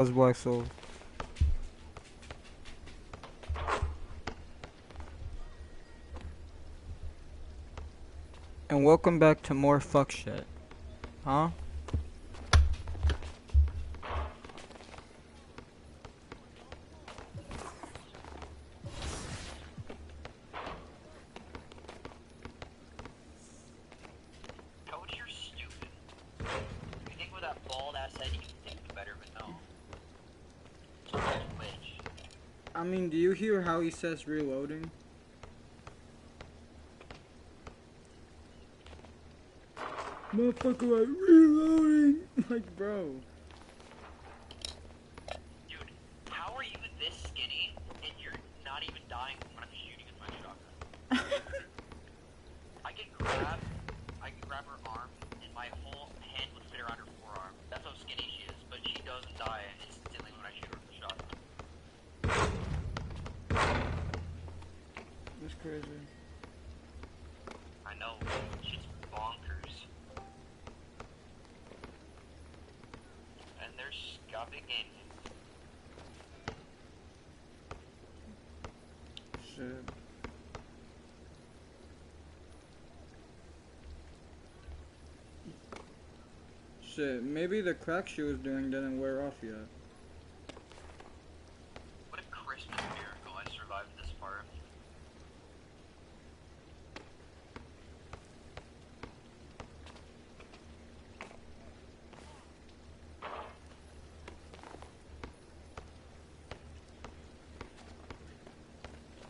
That's BlackSouls. And welcome back to more fuck shit. Huh? Coach, you're stupid. You think with that bald ass head you can think better, but no. Which? I mean, do you hear how he says reloading? Motherfucker, like, reloading! Like, bro. Dude, how are you this skinny and you're not even dying when I'm shooting with my shotgun? I can grab her arm and my whole hand would fit around her forearm. That's how skinny she is, but she doesn't die instantly when I shoot her with the shotgun. That's crazy. I know, she's bonkers. And they're scuffing in. Shit. Shit, maybe the crack she was doing didn't wear off yet. What a Christmas miracle I survived this part.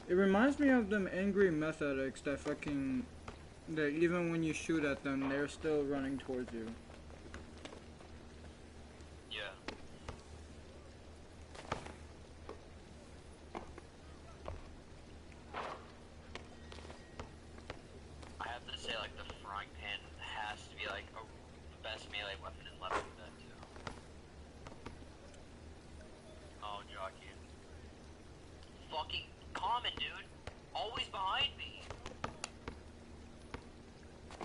It reminds me of them angry meth addicts that fucking... that even when you shoot at them, they're still running towards you. Yeah. I have to say, like, the frying pan has to be, like, the best melee weapon in Left 4 Dead 2. Oh, jockey. Fucking common, dude. Always behind me.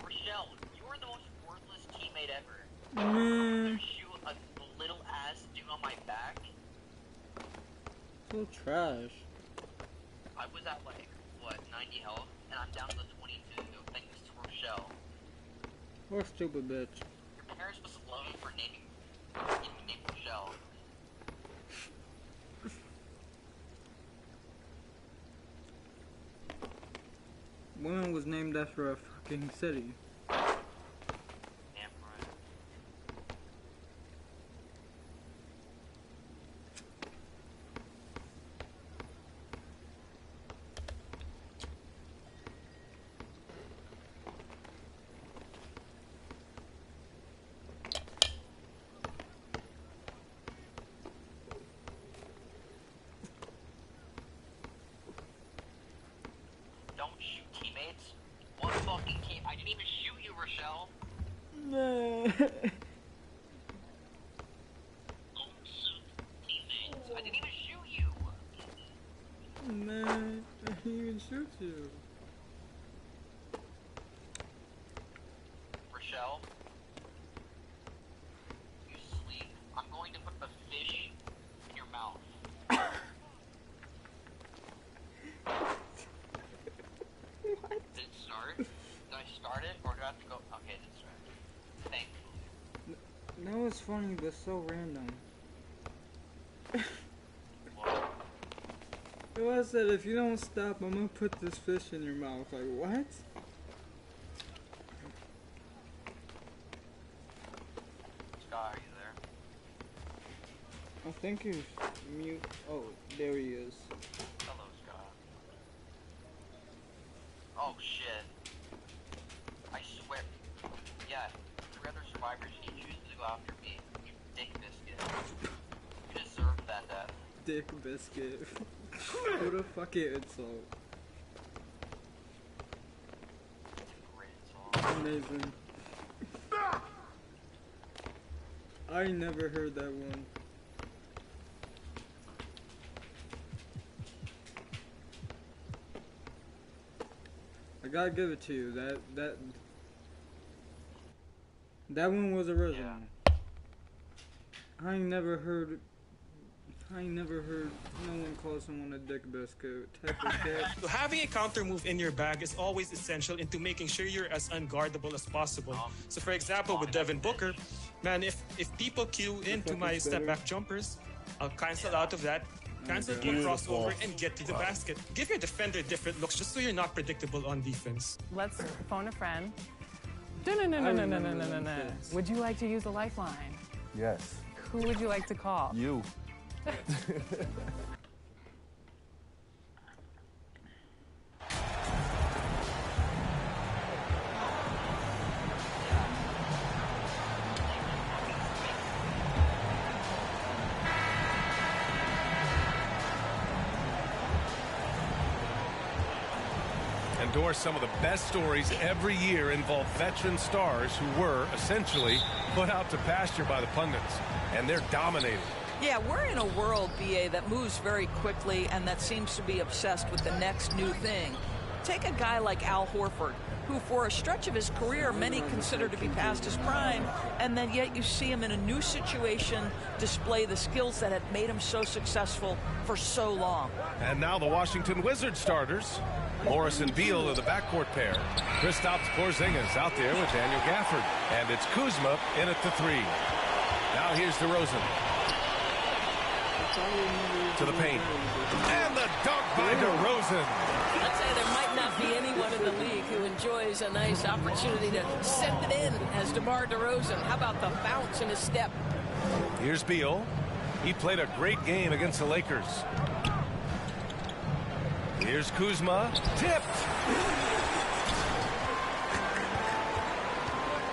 Rochelle, you are the most worthless teammate ever. Man, To shoot a little ass dude on my back. so trash. I was at, like, what, 90 health, and I'm down to 22 thanks to Rochelle. What a stupid bitch. Your parents must love you for naming Rochelle. Woman was named after a fucking city. Damn right. Don't shoot teammates. What fucking team? I didn't even shoot you, Rochelle. Man. Don't shoot teammates. I didn't even shoot you. Man, I didn't even shoot you. Rochelle, you sleep. I'm going to put the fish in your mouth. What? Did it start? Did I start it, or do I have to go? Okay, it did start. Thankfully. That was funny, but so random. Well, So I said, if you don't stop, I'm gonna put this fish in your mouth. Like, what? Scott, are you there? I think he's mute. Oh, there he is. Hello, Scott. Oh shit. I swear. Yeah, 3 other survivors, he chooses to go after me. You dick biscuit. You deserve that death. Dick biscuit. What a fucking insult. It's a great song. Amazing. I never heard that one. I gotta give it to you. That one was original. Yeah. I ain't never heard I never heard no one call someone a dick biscuit. Type of shit. So having a counter move in your bag is always essential into making sure you're as unguardable as possible. So for example, with Devin Booker, man, if people queue into my step back jumpers, I'll cancel out of that, cancel one crossover, and get to the basket. Give your defender different looks just so you're not predictable on defense. Let's phone a friend. No. Would you like to use a lifeline? Yes. Who would you like to call? You. Endorse some of the best stories every year involve veteran stars who were essentially put out to pasture by the pundits, and they're dominating. Yeah, we're in a world, BA, that moves very quickly and that seems to be obsessed with the next new thing. Take a guy like Al Horford, who for a stretch of his career many consider to be past his prime, and then yet you see him in a new situation display the skills that had made him so successful for so long. And now the Washington Wizards starters. Morris and Beal are the backcourt pair. Kristaps Porzingis out there with Daniel Gafford. And it's Kuzma in at the three. Now here's DeRozan. To the paint. And the dunk by DeRozan. I'd say there might not be anyone in the league who enjoys a nice opportunity to send it in as DeMar DeRozan. How about the bounce in his step? Here's Beal. He played a great game against the Lakers. Here's Kuzma. Tipped.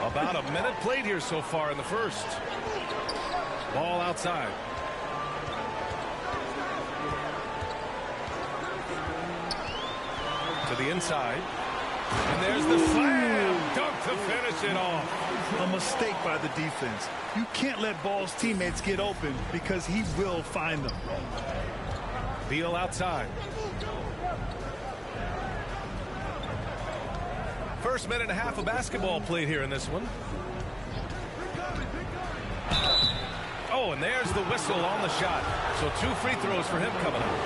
About a minute played here so far in the first. Ball outside. To the inside. And there's the slam dunk to finish it off. A mistake by the defense. You can't let Ball's teammates get open because he will find them. Beal outside. First minute and a half of basketball played here in this one. Oh, and there's the whistle on the shot. So 2 free throws for him coming up.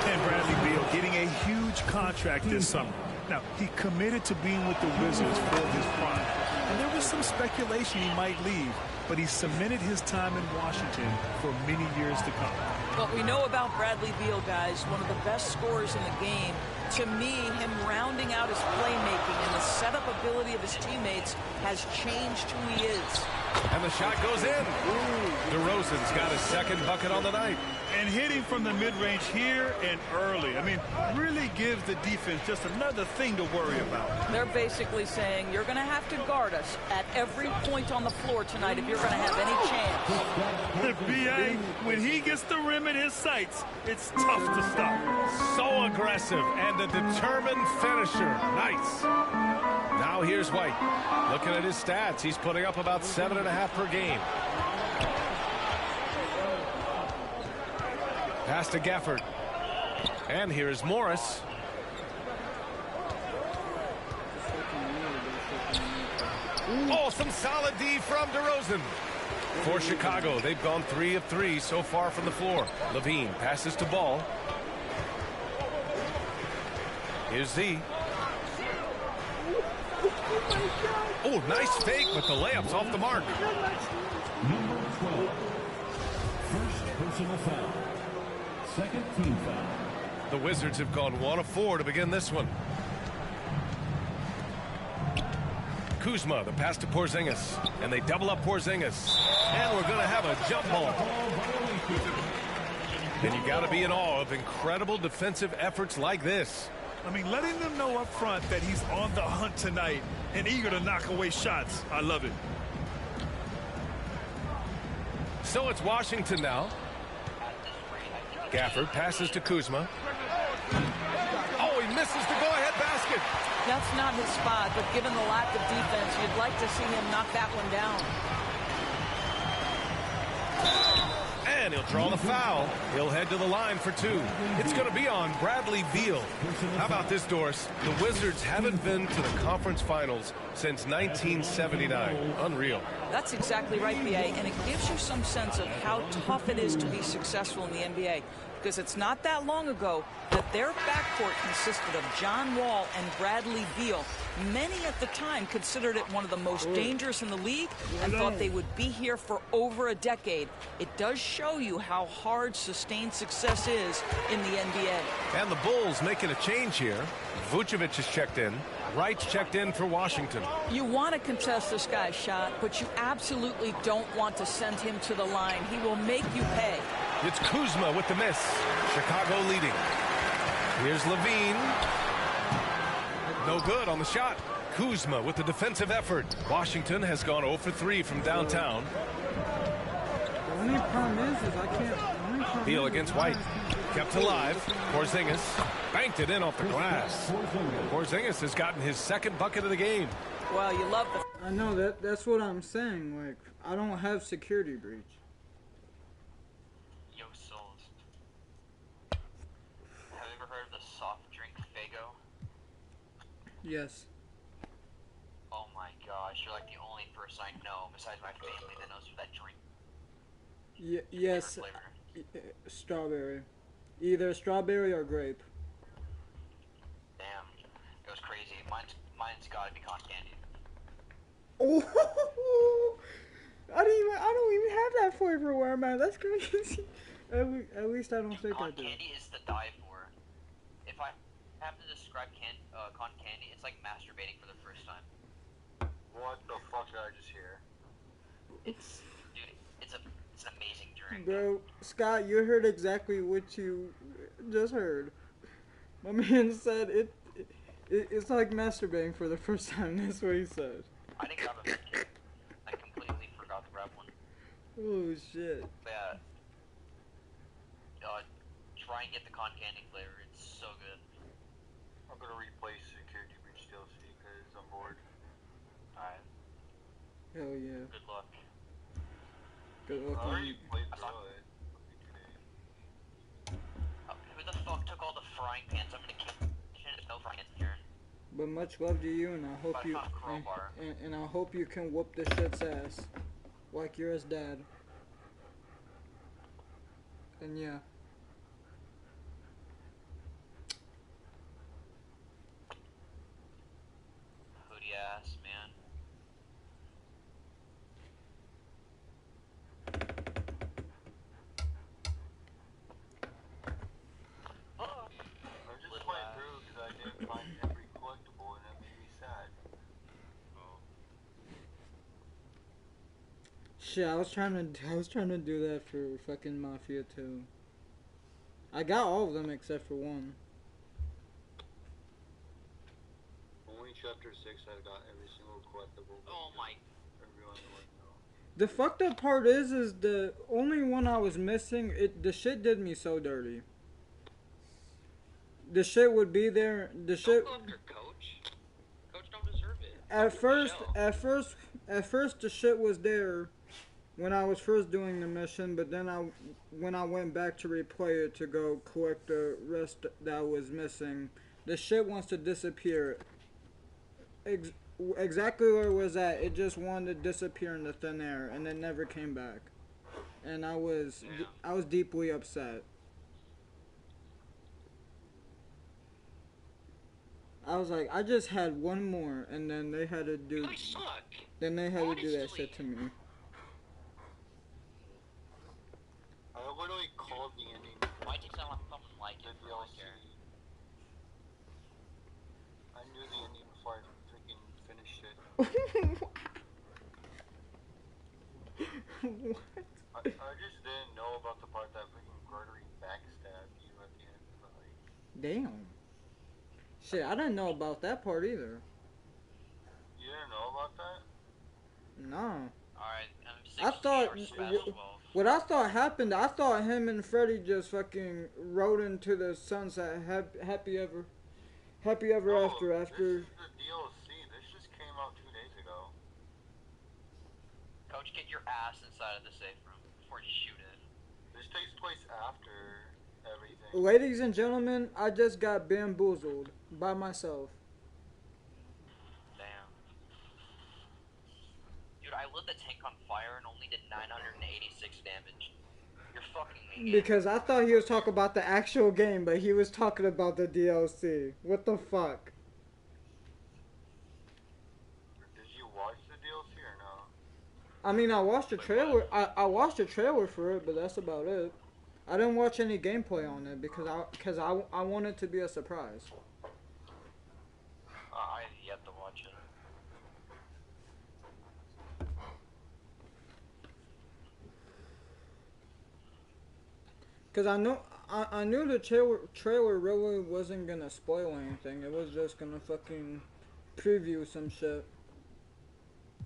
And Bradley Beal getting a huge contract this summer. Now, he committed to being with the Wizards for his prime. And there was some speculation he might leave, but he cemented his time in Washington for many years to come. What we know about Bradley Beal, guys, one of the best scorers in the game. To me, him rounding out his playmaking and the setup ability of his teammates has changed who he is. And the shot goes in. DeRozan's got his second bucket on the night. And hitting from the mid-range here and early. I mean, really gives the defense just another thing to worry about. They're basically saying you're going to have to guard us at every point on the floor tonight if you're going to have any chance. B.A., when he gets the rim in his sights, it's tough to stop. So aggressive and a determined finisher. Nice. Now here's White. Looking at his stats, he's putting up about 7.5 per game. Pass to Gafford. And here's Morris. Oh, some solid D from DeRozan. For Chicago, they've gone 3 of 3 so far from the floor. Levine passes to Ball. Here's Z. Oh, nice fake, but the layup's off the mark. Number 12. First personal foul. Second team foul. The Wizards have gone 1 of 4 to begin this one. Kuzma, the pass to Porzingis. And they double up Porzingis. And we're going to have a jump ball. And you got to be in awe of incredible defensive efforts like this. I mean, letting them know up front that he's on the hunt tonight and eager to knock away shots. I love it. So it's Washington now. Gafford passes to Kuzma. Oh, he misses the go-ahead basket. That's not his spot, but given the lack of defense, you'd like to see him knock that one down. And He'll draw the foul. He'll head to the line for two. It's going to be on Bradley Beal. How about this, Doris? The Wizards haven't been to the conference finals since 1979. Unreal. That's exactly right, BA, and it gives you some sense of how tough it is to be successful in the NBA. Because it's not that long ago that their backcourt consisted of John Wall and Bradley Beal. Many at the time considered it one of the most dangerous in the league and thought they would be here for over a decade. It does show you how hard sustained success is in the NBA. And the Bulls making a change here. Vucevic is checked in. Wright's checked in for Washington. You want to contest this guy's shot, but you absolutely don't want to send him to the line. He will make you pay. It's Kuzma with the miss. Chicago leading. Here's Levine. No good on the shot. Kuzma with the defensive effort. Washington has gone 0 for 3 from downtown. The only problem is I can't. Beal against White. Kept alive. Porzingis banked it in off the glass. Porzingis has gotten his second bucket of the game. Well, you love the... I know that's what I'm saying. Like, I don't have security breach. Yo, Souls. Have you ever heard of the soft drink Fago? Yes. Oh my gosh, you're like the only person I know besides my family that knows that drink. Yes. Flavor. Strawberry. Either strawberry or grape. Damn, it was crazy. Mine's gotta be cotton candy. Oh, I don't even have that flavor where I'm at. That's crazy. At least I don't think I Cotton do. candy is to die for. If I have to describe cotton candy, it's like masturbating for the first time. What the fuck did I just hear? It's an amazing drink. Bro, Scott, you heard exactly what you just heard. My man said it's like masturbating for the first time. That's what he said. I didn't grab a kit. I completely forgot to grab one. Oh shit. But yeah, try and get the cotton candy flavor. It's so good. I'm gonna replace Security Breach DLC because I'm bored. Alright. Hell yeah. Good luck. Good luck. I already played I through it. Who the fuck took all the frying pans? I'm gonna kill. There's no frying pans here. But much love to you, and I hope But you not a crowbar. and I hope you can whoop this shit's ass, like you're his dad. And yeah. Hoodie ass, man. I'm just playing through because I didn't find every collectible and that made me sad. Shit, I was trying to do that for fucking Mafia 2. I got all of them except for one. Only chapter 6 I got every single collectible. Oh my. Everyone would know. The fucked up part is the only one I was missing. The shit did me so dirty. The shit would be there. The shit. Don't go after Coach. Coach don't deserve it. At first, the shit was there when I was first doing the mission. But then when I went back to replay it to go collect the rest that was missing, the shit wants to disappear. Exactly where it was at. It just wanted to disappear in the thin air, and it never came back. And I was deeply upset. I was like, I just had one more, and then they had to do. You guys suck. Then they had to do that Honestly. shit to me. I literally called the ending. Why'd you tell him something like The it? DLC. I knew the ending before I freaking finished it. What? I just didn't know about the part that freaking Gregory backstabbed you at the end. But like, Damn. Shit, I didn't know about that part either. you didn't know about that? No. Alright, I thought what I thought happened. I thought him and Freddy just fucking rode into the sunset, happy ever No, after. This is the DLC. This just came out 2 days ago. Coach, get your ass inside of the safe room before you shoot it. This Ladies and gentlemen, I just got bamboozled by myself. Damn. Dude, I lit the tank on fire and only did 986 damage. You're fucking me. Because I thought he was talking about the actual game, but he was talking about the DLC. What the fuck? Did you watch the DLC or no? I mean, I watched the trailer. I watched the trailer for it, but that's about it. I didn't watch any gameplay on it because I want it to be a surprise. I have yet to watch it. Cause I knew the trailer really wasn't gonna spoil anything. It was just gonna fucking preview some shit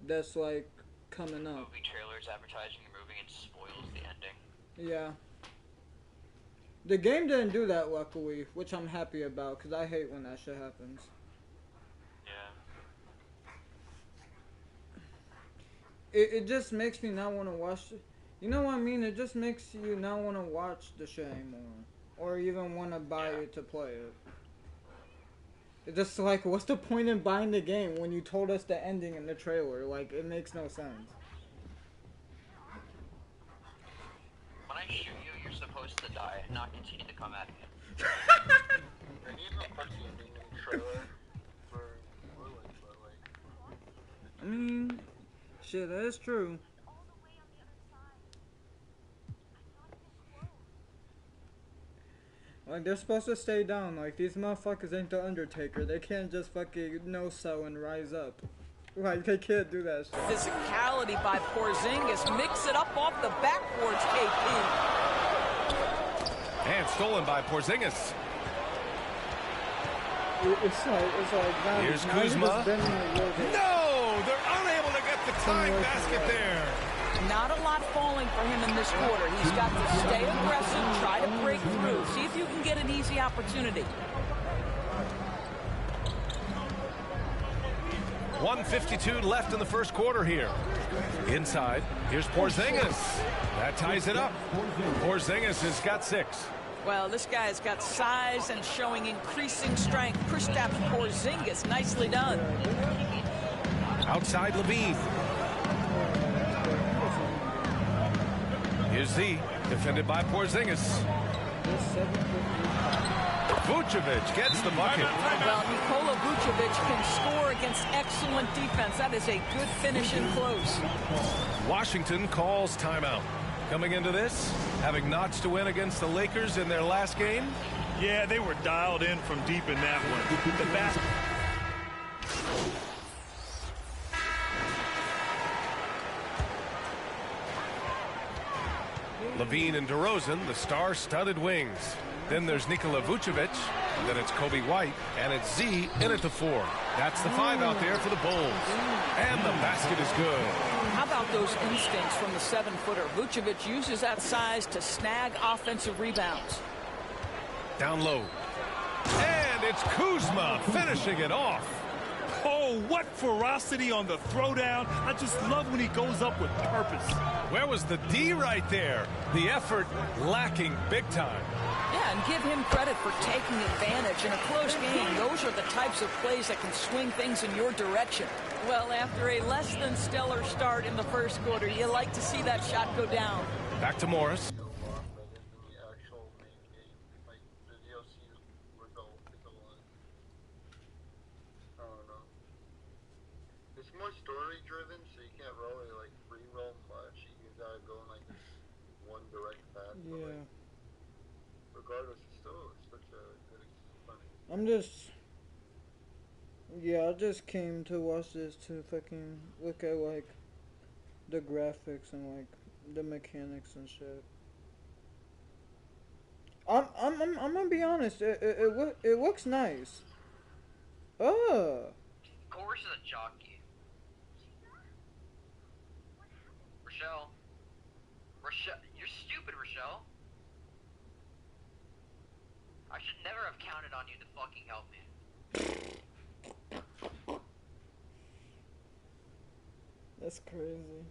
that's like coming up. Movie trailers advertising the movie and spoils the ending. Yeah. The game didn't do that, luckily, which I'm happy about, because I hate when that shit happens. Yeah. It just makes me not want to watch it. You know what I mean? It just makes you not want to watch the shit anymore. Or even want to buy it to play it. It's just like, what's the point in buying the game when you told us the ending in the trailer? Like, it makes no sense. When I shoot you, you're supposed to die, not continue to come at me. And even put the ending in the trailer for spoilers, but like... I mean, shit, that is true. Like, they're supposed to stay down. Like, these motherfuckers ain't the Undertaker. They can't just fucking no-sell and rise up. Like, they can't do that shit. Physicality by Porzingis. Mix it up off the backboards, KP. And stolen by Porzingis. It's like here's Kuzma. No! They're unable to get the time basket there. Not a lot falling for him in this quarter. He's got to stay aggressive, try to break through. See if you can get an easy opportunity. 1:52 left in the first quarter here. Inside, here's Porzingis. That ties it up. Porzingis has got 6. Well, this guy's got size and showing increasing strength. Kristaps Porzingis, nicely done. Outside Levine. Here's Z, defended by Porzingis. Vucevic gets the bucket. Well, Nikola Vucevic can score against excellent defense. That is a good finish in close. Washington calls timeout. Coming into this, having notched to win against the Lakers in their last game. Yeah, they were dialed in from deep in that one. The basket. Levine and DeRozan, the star-studded wings. Then there's Nikola Vucevic, and then it's Kobe White, and it's Z in at the 4. That's the 5 out there for the Bulls. And the basket is good. How about those instincts from the 7-footer? Vucevic uses that size to snag offensive rebounds. Down low. And it's Kuzma finishing it off. Oh, what ferocity on the throwdown. I just love when he goes up with purpose. Where was the D right there? The effort lacking big time. Yeah, and give him credit for taking advantage in a close game. Those are the types of plays that can swing things in your direction. Well, after a less than stellar start in the first quarter, you like to see that shot go down. Back to Morris. More story driven, so you can't really like free roll much. You gotta go in like one direct path. Yeah. But, like, regardless, it's still such a good experience. I'm just. Yeah, I just came to watch this to fucking look at like the graphics and like the mechanics and shit. I'm gonna be honest. It looks nice. Of course, is a jockey. Rochelle, you're stupid, Rochelle. I should never have counted on you to fucking help me. That's crazy.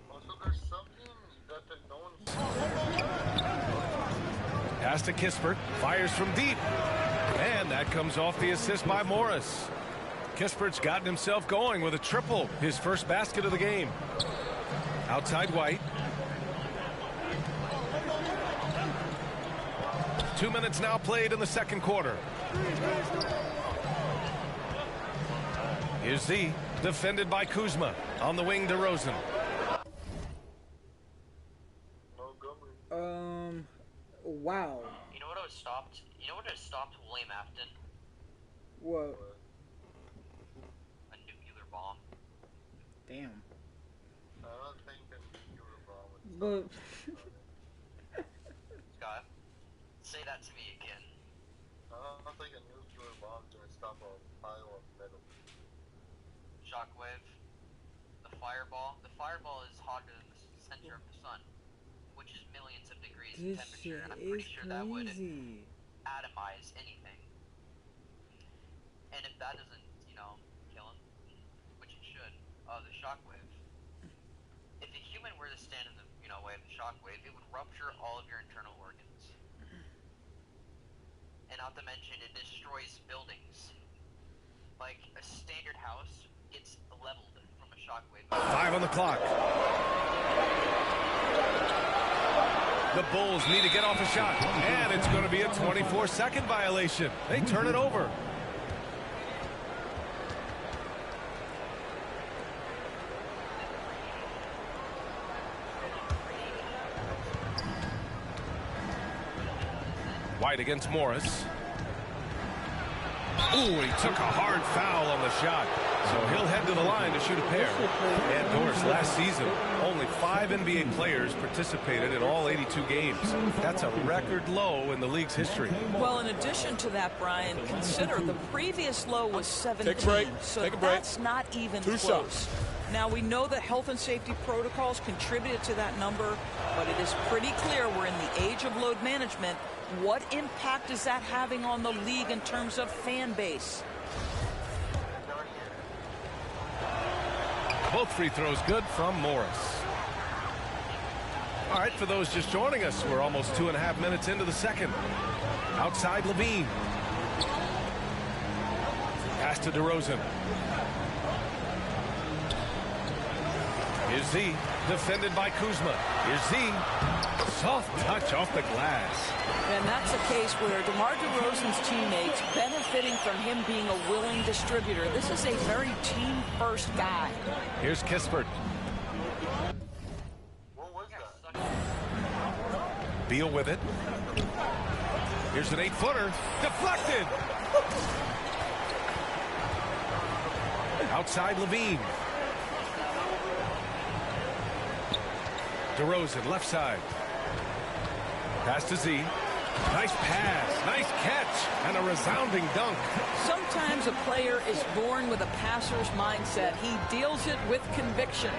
Also, there's something that no one's Pass to Kispert. Fires from deep. And that comes off the assist by Morris. Kispert's gotten himself going with a triple. His first basket of the game. Outside White. 2 minutes now played in the second quarter. Here's Z, defended by Kuzma. On the wing, DeRozan. Wow. You know what has stopped? You know what has stopped William Afton? What? A nuclear bomb. Damn. I don't think a nuclear bomb would But Scott, say that to me again. I don't think a nuclear bomb's gonna stop a pile of metal. Shockwave. The fireball. The fireball is hotter than the center of the sun, which is millions of degrees in this temperature, shit and I'm is pretty sure that would crazy. atomize anything. And if that doesn't, you know, kill him, which it should, the shockwave. If a human were to stand in the, you know, way of the shockwave, it would rupture all of your internal organs. And not to mention, it destroys buildings. Like, a standard house gets leveled from a shockwave. 5 on the clock. The Bulls need to get off a shot. And it's going to be a 24-second violation. They turn it over. White against Morris. Ooh, he took a hard foul on the shot. So he'll head to the line to shoot a pair. And Doris, last season, only 5 NBA players participated in all 82 games. That's a record low in the league's history. Well, in addition to that, Brian, consider the previous low was 17. Take a break. So Take a break. that's not even Two close. shots. Now, we know that health and safety protocols contributed to that number, but it is pretty clear we're in the age of load management. What impact is that having on the league in terms of fan base? Both free throws good from Morris. All right, for those just joining us, we're almost 2.5 minutes into the second. Outside Levine. Pass to DeRozan. Here's Z, defended by Kuzma. Here's Z. Soft touch off the glass. And that's a case where DeMar DeRozan's teammates benefiting from him being a willing distributor. This is a very team-first guy. Here's Kispert. What was that? Beal with it. Here's an 8-footer. Deflected. Outside Levine. DeRozan, left side. Pass to Z. Nice pass, nice catch, and a resounding dunk. Sometimes a player is born with a passer's mindset. He deals it with conviction.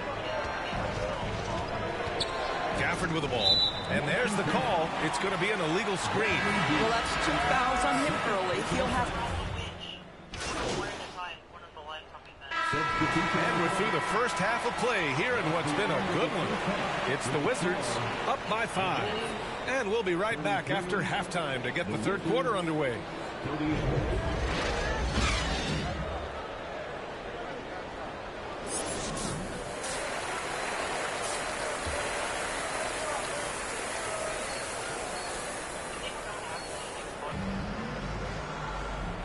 Gafford with the ball. And there's the call. It's going to be an illegal screen. Well, that's 2 fouls on him early. He'll have... And we're through the first half of play here in what's been a good one. It's the Wizards up by 5. And we'll be right back after halftime to get the third quarter underway.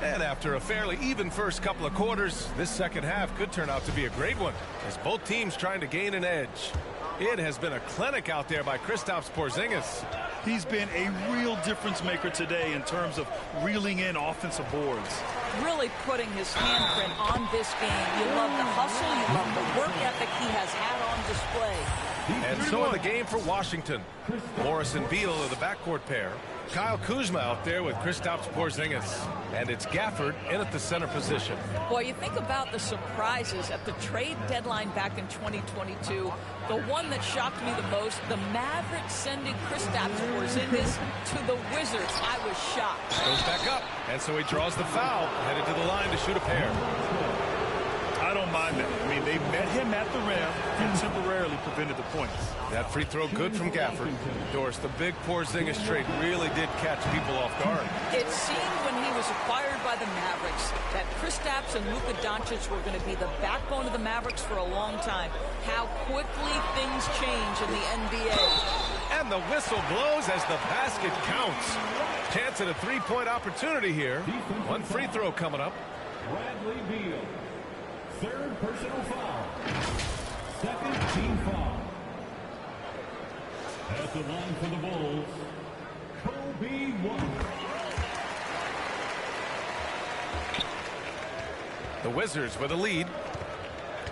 And after a fairly even first couple of quarters, this second half could turn out to be a great one as both teams trying to gain an edge. It has been a clinic out there by Kristaps Porzingis. He's been a real difference maker today in terms of reeling in offensive boards. Really putting his handprint on this game. You love the hustle, you love the work ethic he has had on display. And so in the game for Washington, Morris and Beal are the backcourt pair. Kyle Kuzma out there with Kristaps Porzingis. And it's Gafford in at the center position. Boy, you think about the surprises at the trade deadline back in 2022. The one that shocked me the most, the Mavericks sending Kristaps Porzingis to the Wizards. I was shocked. Goes back up, and so he draws the foul, headed to the line to shoot a pair. I don't don't mind that. I mean, they met him at the rim and temporarily prevented the points. That free throw good from Gafford. Doris, the big Porzingis trade really did catch people off guard. It seemed when he was acquired by the Mavericks that Kristaps and Luka Doncic were going to be the backbone of the Mavericks for a long time. How quickly things change in the NBA. And the whistle blows as the basket counts. Chance at a three-point opportunity here. One free throw coming up. Bradley Beal. Third personal foul. Second team foul. At the line for the Bulls, Kobe White. The Wizards with a lead.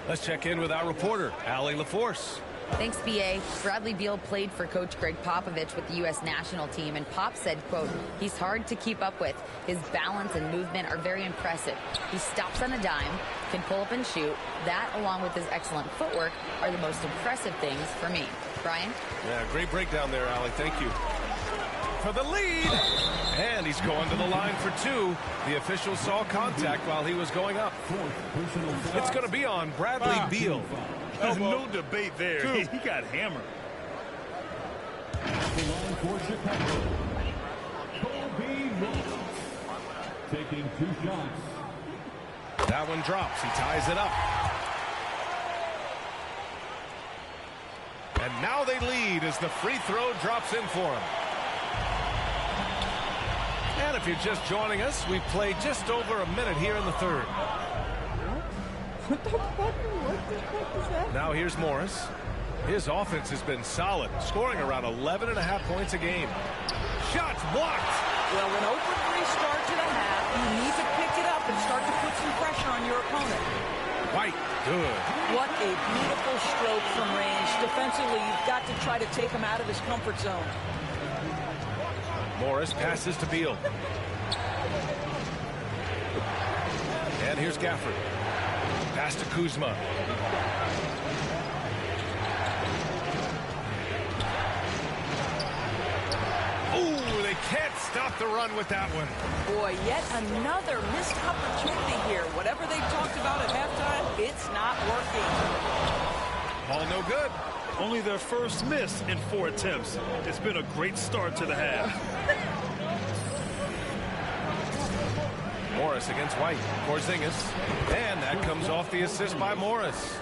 Let's check in with our reporter, Allie LaForce. Thanks, B.A. Bradley Beal played for Coach Greg Popovich with the U.S. national team, and Pop said, quote, he's hard to keep up with. His balance and movement are very impressive. He stops on a dime, can pull up and shoot. That, along with his excellent footwork, are the most impressive things for me. Brian? Yeah, great breakdown there, Allie. Thank you. For the lead. And he's going to the line for two. The official saw contact while he was going up. It's going to be on Bradley Beal. No debate there. He got hammered. At the line for Chicago, Kobe White. Taking two shots. That one drops. He ties it up. And now they lead as the free throw drops in for him. And if you're just joining us, we've played just over a minute here in the third. What the fuck is that? Now here's Morris. His offense has been solid, scoring around 11.5 points a game. Shots blocked. Well, when 0-3 starts in a half, you need to pick it up and start to put some pressure on your opponent. White, good. What a beautiful stroke from range. Defensively, you've got to try to take him out of his comfort zone. Morris passes to Beal. And here's Gafford. Pass to Kuzma. Ooh, they can't stop the run with that one. Boy, yet another missed opportunity here. Whatever they talked about at halftime, it's not working. Ball no good. Only their first miss in 4 attempts. It's been a great start to the half. Morris against White. Porzingis. And that comes off the assist by Morris.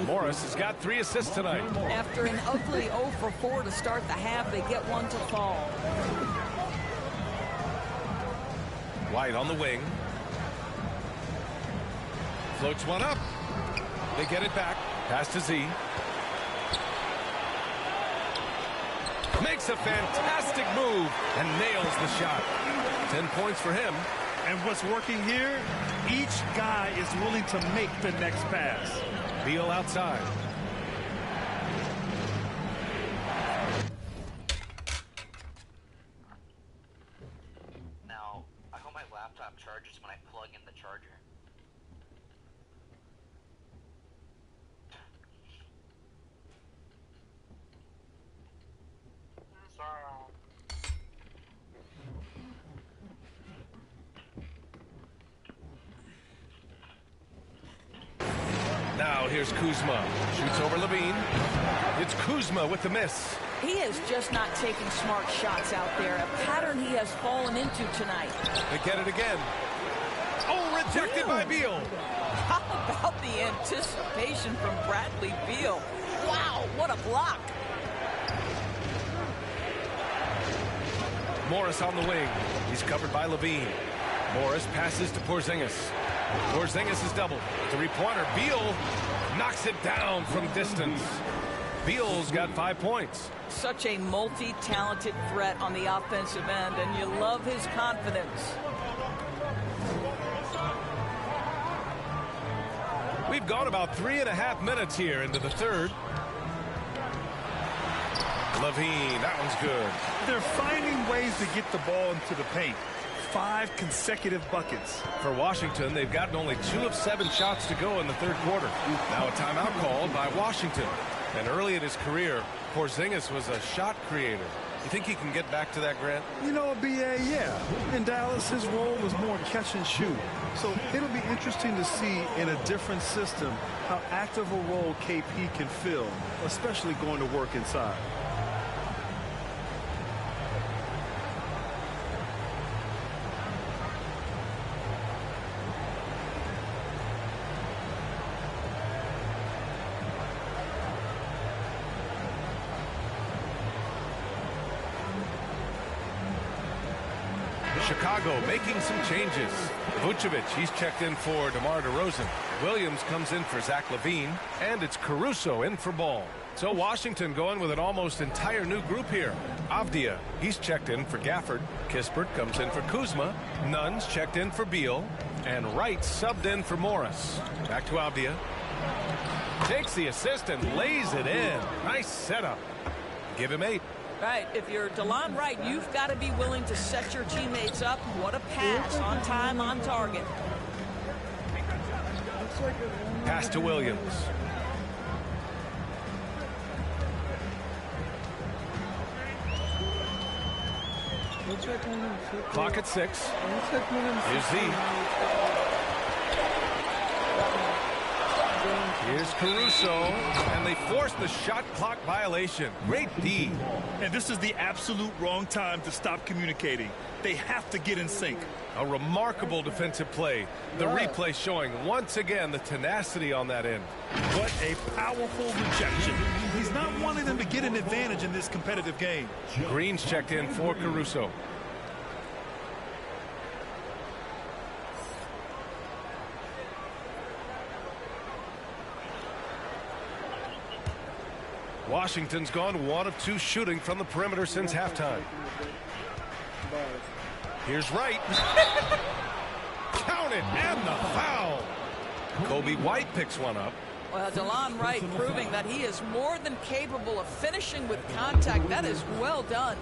Morris has got 3 assists tonight. After an ugly 0 for 4 to start the half, they get one to fall. White on the wing. Floats one up. They get it back. Pass to Z. Makes a fantastic move and nails the shot. 10 points for him. And what's working here, each guy is willing to make the next pass. Beal outside. Now, I hope my laptop charges when I plug in the charger. Now here's Kuzma. Shoots over Levine. It's Kuzma with the miss. He is just not taking smart shots out there, a pattern he has fallen into tonight. They get it again. Oh, rejected by Beal. How about the anticipation from Bradley Beal? Wow, what a block. Morris on the wing. He's covered by Levine. Morris passes to Porzingis. Porzingis is doubled. 3-pointer. Beal knocks it down from distance. Beal's got 5 points. Such a multi-talented threat on the offensive end, and you love his confidence. We've gone about 3.5 minutes here into the third. Levine, that one's good. They're finding ways to get the ball into the paint. 5 consecutive buckets. For Washington, they've gotten only 2 of 7 shots to go in the third quarter. Now a timeout called by Washington. And early in his career, Porzingis was a shot creator. You think he can get back to that, Grant? You know, BA, yeah. In Dallas, his role was more catch and shoot. So it'll be interesting to see in a different system how active a role KP can fill, especially going to work inside. Chicago making some changes. Vucevic, he's checked in for DeMar DeRozan. Williams comes in for Zach LaVine. And it's Caruso in for Ball. So Washington going with an almost entire new group here. Avdia, he's checked in for Gafford. Kispert comes in for Kuzma. Nunn's checked in for Beal. And Wright subbed in for Morris. Back to Avdia. Takes the assist and lays it in. Nice setup. Give him 8. Right, if you're DeLon Wright, you've got to be willing to set your teammates up. What a pass, on time, on target. Pass to Williams. Clock at 6. Here's Z. Here's Caruso, and they force the shot clock violation. Great D. And this is the absolute wrong time to stop communicating. They have to get in sync. A remarkable defensive play. The replay showing once again the tenacity on that end. What a powerful rejection. He's not wanting them to get an advantage in this competitive game. Green's checked in for Caruso. Washington's gone 1 of 2 shooting from the perimeter since halftime. Here's Wright. Count it, and the foul. Kobe White picks one up. Well, DeLon Wright proving that he is more than capable of finishing with contact. That is well done.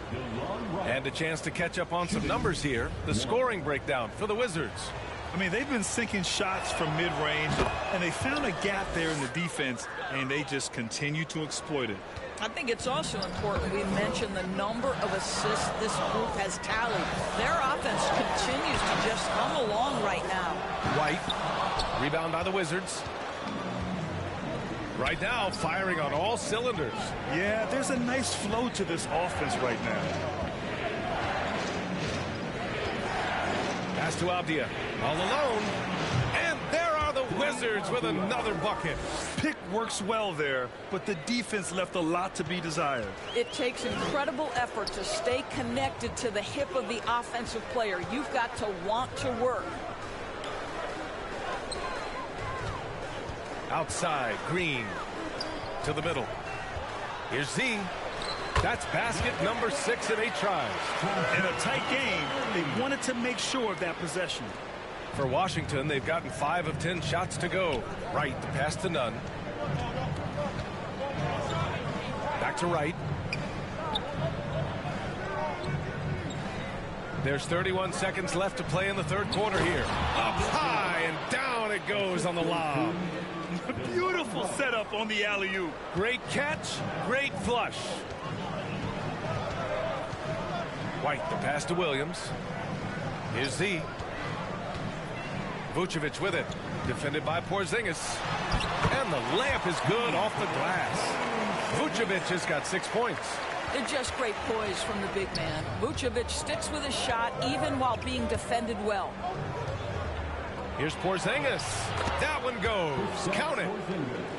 And a chance to catch up on some numbers here. The scoring breakdown for the Wizards. I mean, they've been sinking shots from mid-range, and they found a gap there in the defense, and they just continue to exploit it. I think it's also important we mention the number of assists this group has tallied. Their offense continues to just hum along right now. White, rebound by the Wizards. Right now, firing on all cylinders. Yeah, there's a nice flow to this offense right now. Pass to Avdia, all alone, and there are the Wizards with another bucket. Pick works well there, but the defense left a lot to be desired. It takes incredible effort to stay connected to the hip of the offensive player. You've got to want to work. Outside, Green to the middle. Here's Z. That's basket number 6 in 8 tries. In a tight game, they wanted to make sure of that possession. For Washington, they've gotten 5 of 10 shots to go. Wright, the pass to Nunn. Back to Wright. There's 31 seconds left to play in the third quarter here. Up high and down it goes on the lob. Beautiful setup on the alley-oop. Great catch, great flush. White, the pass to Williams. Here's Z. Vucevic with it. Defended by Porzingis. And the layup is good off the glass. Vucevic has got 6 points. It's just great poise from the big man. Vucevic sticks with his shot even while being defended well. Here's Porzingis. That one goes. Count it.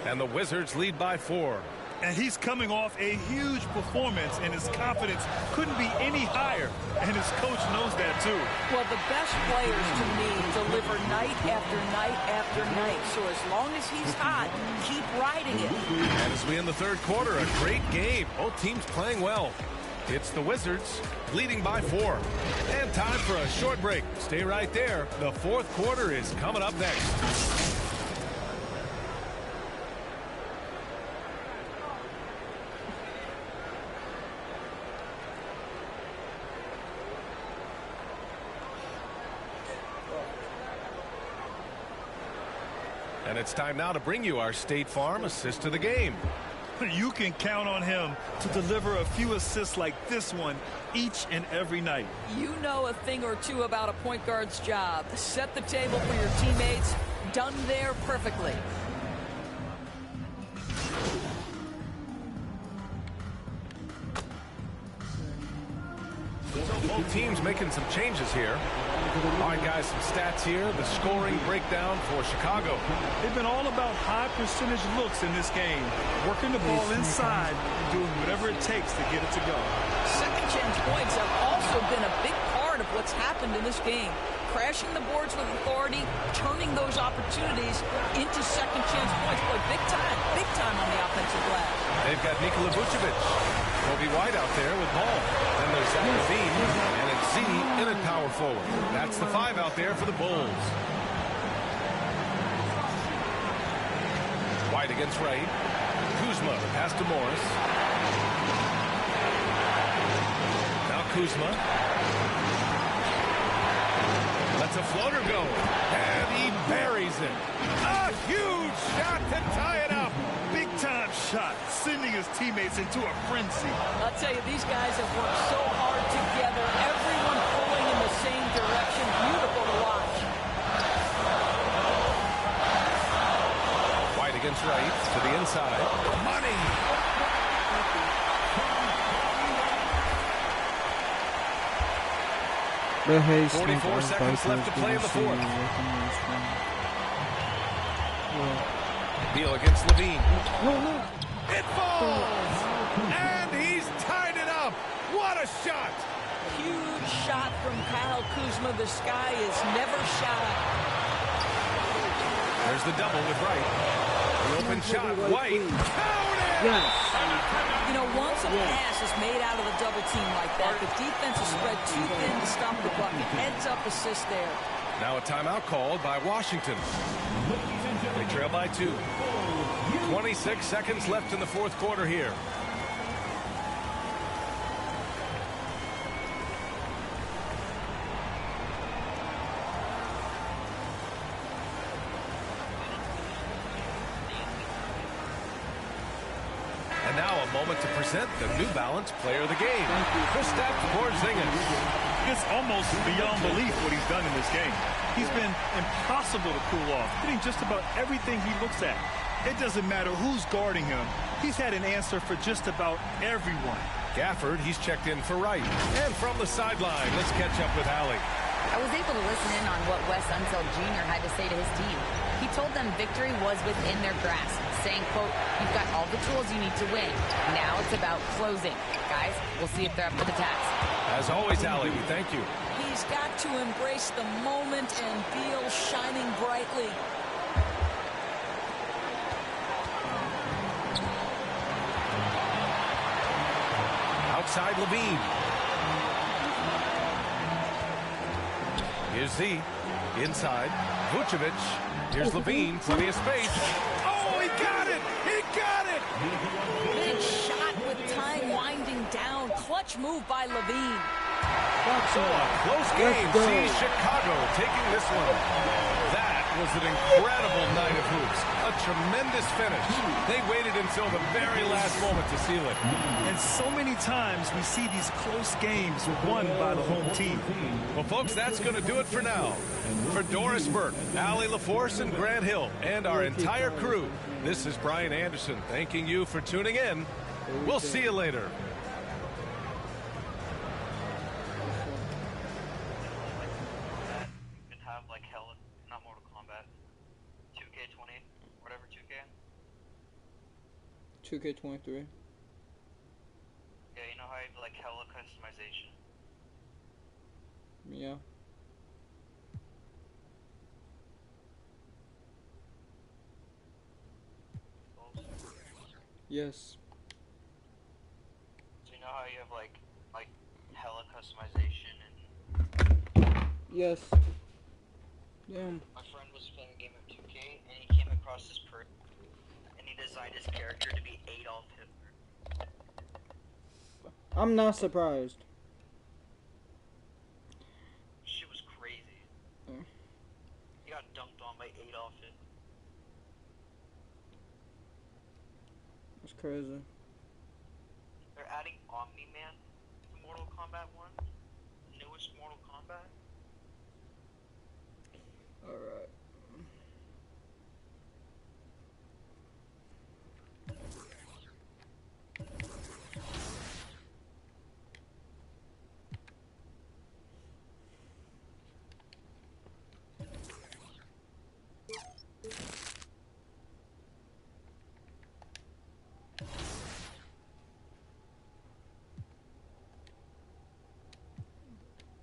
And the Wizards lead by 4. And he's coming off a huge performance, and his confidence couldn't be any higher. And his coach knows that, too. Well, the best players, to me, deliver night after night after night. So as long as he's hot, keep riding it. And as we end the third quarter, a great game. Both teams playing well. It's the Wizards leading by 4. And time for a short break. Stay right there. The fourth quarter is coming up next. And it's time now to bring you our State Farm assist to the game. You can count on him to deliver a few assists like this one each and every night. You know a thing or two about a point guard's job. Set the table for your teammates. Done there perfectly. So both teams making some changes here. All right, guys, some stats here. The scoring breakdown for Chicago. They've been all about high percentage looks in this game, working the ball inside and doing whatever it takes to get it to go. Second chance points have also been a big part of what's happened in this game. Crashing the boards with authority, turning those opportunities into second chance points. Boy, big time on the offensive glass. They've got Nikola Vucevic, Kobe White out there with ball. Then there's Zach LaVine, and it's Z in at power forward. That's the 5 out there for the Bulls. White against Wright. Kuzma, the pass to Morris. Now Kuzma. Lets a floater go, and he buries it. A huge shot to tie it up. Big time shot, sending his teammates into a frenzy. I'll tell you, these guys have worked so hard together. Everyone pulling in the same direction. Beautiful to watch. White against Wright to the inside. Money! 44 seconds left to play in the fourth. Beal against LaVine. It falls! And he's tied it up! What a shot! Huge shot from Kyle Kuzma. The sky is never shy. There's the double with Wright. The open shot, White. Counted! Yes. You know, once a pass is made out of the double team like that, the defense is spread too thin to stop the bucket. Heads up assist there. Now a timeout called by Washington. They trail by 2. 26 seconds left in the fourth quarter here. And now a moment to present the New Balance Player of the Game, Kristaps Porzingis. It's almost beyond belief what he's done in this game. He's been impossible to cool off, hitting just about everything he looks at. It doesn't matter who's guarding him. He's had an answer for just about everyone. Gafford, he's checked in for Wright. And from the sideline, let's catch up with Allie. I was able to listen in on what Wes Unseld Jr. had to say to his team. He told them victory was within their grasp, saying, quote, "You've got all the tools you need to win. Now it's about closing. Guys, we'll see if they're up for the task." As always, Allie, we thank you. He's got to embrace the moment, and Beal shining brightly. Outside LaVine. Here's Z. Inside. Vucevic. Here's LaVine. Plenty of space. Oh, he got it! He got it! Big shot with time winding down. Clutch move by LaVine. So a close game. See Chicago taking this one. That was an incredible night of hoops. A tremendous finish. They waited until the very last moment to seal it. And so many times we see these close games won by the home team. Well, folks, that's going to do it for now. For Doris Burke, Allie LaForce, and Grant Hill, and our entire crew, this is Brian Anderson thanking you for tuning in. We'll see you later. Like hell, not Mortal Kombat, 2K20, whatever 2K. 2K23. Yeah, you know how you have like hella customization. Yeah. Yes. So you know how you have like hella customization and. Yes. Damn. My friend was playing a game of 2K and he came across this person and he designed his character to be Adolf Hitler. I'm not surprised. Shit was crazy. He got dunked on by Adolf Hitler. That's crazy. They're adding Omni-Man to Mortal Kombat 1. The newest Mortal Kombat. Alright.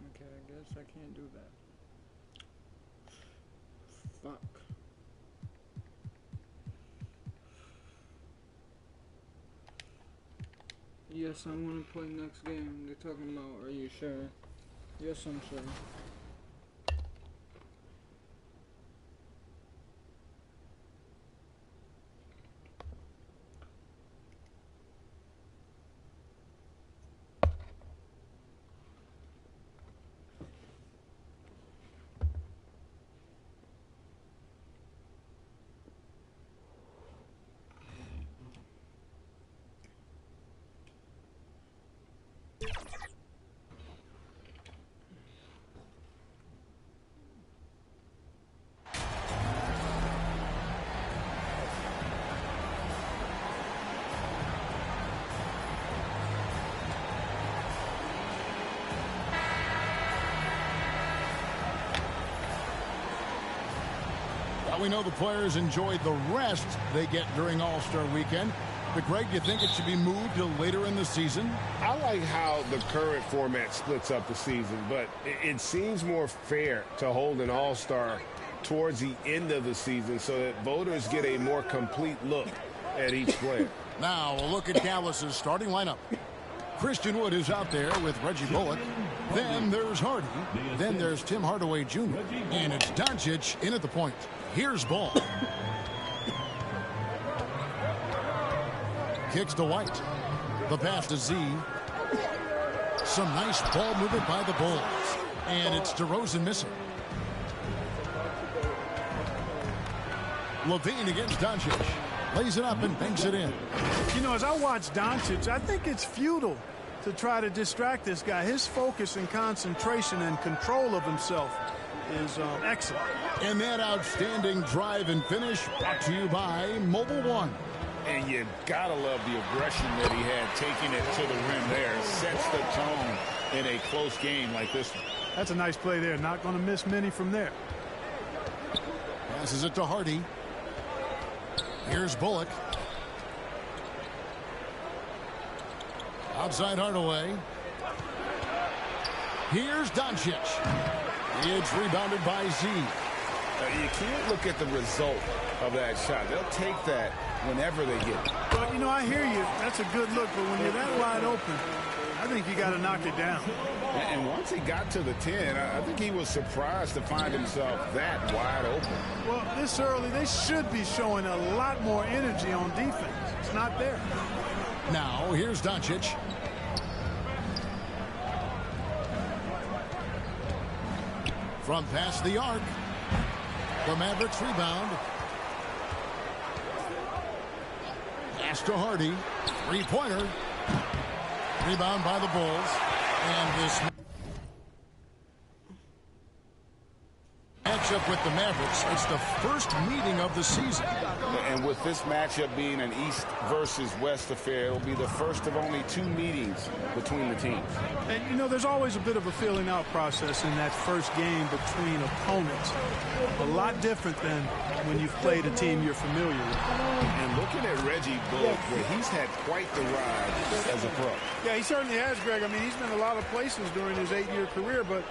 Okay, I guess I can't do that. Fuck. Yes, I want to play next game. They're talking about, are you sure? Yes, I'm sure. Well, we know the players enjoyed the rest they get during All-Star Weekend. But, Greg, do you think it should be moved to later in the season? I like how the current format splits up the season, but it seems more fair to hold an All-Star towards the end of the season so that voters get a more complete look at each player. Now, a look at Dallas's starting lineup. Christian Wood is out there with Reggie Bullock. Then there's Hardy. Then there's Tim Hardaway Jr. And it's Doncic in at the point. Here's Ball. Kicks to White. The pass to Z. Some nice ball movement by the Bulls. And it's DeRozan missing. Levine against Doncic. Lays it up and banks it in. You know, as I watch Doncic, I think it's futile to try to distract this guy. His focus and concentration and control of himself is excellent. And that outstanding drive and finish brought to you by Mobile One. And you gotta love the aggression that he had taking it to the rim there. Sets the tone in a close game like this one. That's a nice play there. Not going to miss many from there. Passes it to Hardy. Here's Bullock. Outside Hardaway. Here's Doncic. It's rebounded by Z. You can't look at the result of that shot. They'll take that whenever they get it. But, you know, I hear you. That's a good look. But when you're that wide open, I think you got to knock it down. And once he got to the 10, I think he was surprised to find himself that wide open. Well, this early, they should be showing a lot more energy on defense. It's not there. Now, here's Doncic. From past the arc. The Mavericks rebound. Pass to Hardy. Three-pointer. Rebound by the Bulls. And this matchup with the Mavericks, it's the first meeting of the season. And with this matchup being an East versus West affair, it'll be the first of only 2 meetings between the teams. And, you know, there's always a bit of a filling out process in that first game between opponents. A lot different than when you've played a team you're familiar with. And looking at Reggie Bullock, where he's had quite the ride as a pro. Yeah, he certainly has, Greg. I mean, he's been a lot of places during his 8-year career, but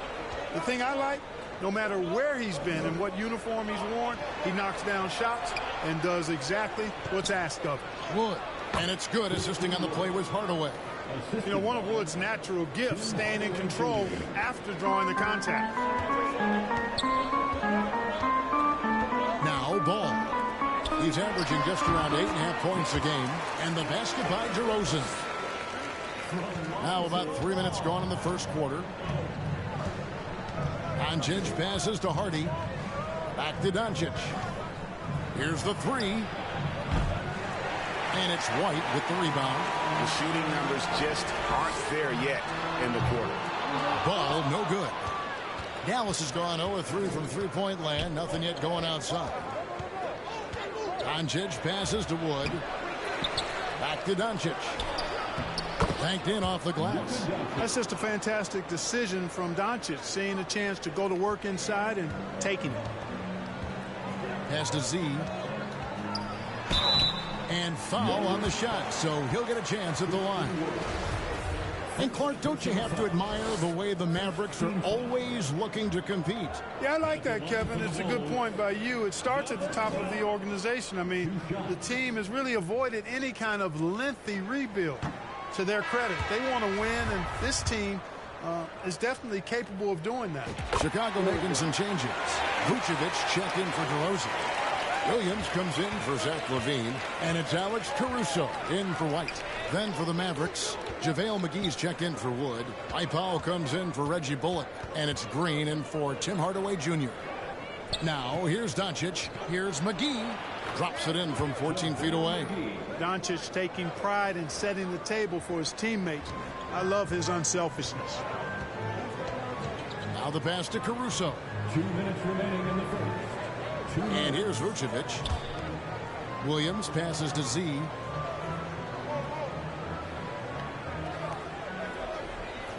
the thing I like, no matter where he's been and what uniform he's worn, he knocks down shots and does exactly what's asked of him. Wood, and it's good, assisting on the play with Hardaway. You know, one of Wood's natural gifts, staying in control after drawing the contact. Now Ball. He's averaging just around 8.5 points a game, and the basket by DeRozan. Now about 3 minutes gone in the first quarter. Doncic passes to Hardy. Back to Doncic. Here's the three. And it's White with the rebound. The shooting numbers just aren't there yet in the quarter. Ball no good. Dallas has gone 0-3 from three-point land. Nothing yet going outside. Doncic passes to Wood. Back to Doncic. Banked in off the glass. That's just a fantastic decision from Doncic, seeing a chance to go to work inside and taking it. Pass to Z. And foul on the shot, so he'll get a chance at the line. And Clark, don't you have to admire the way the Mavericks are always looking to compete? Yeah, I like that, Kevin. It's a good point by you. It starts at the top of the organization. I mean, the team has really avoided any kind of lengthy rebuild. To their credit, they want to win, and this team is definitely capable of doing that. Chicago making some changes. Vucevic checked in for DeRozan. Williams comes in for Zach LaVine, and it's Alex Caruso in for White. Then for the Mavericks, JaVale McGee's checked in for Wood. Powell comes in for Reggie Bullock, and it's Green in for Tim Hardaway Jr. Now, here's Doncic. Here's McGee. Drops it in from 14 feet away. Doncic taking pride in setting the table for his teammates. I love his unselfishness. Now the pass to Caruso. 2 minutes remaining in the first. And here's Vucevic. Williams passes to Z.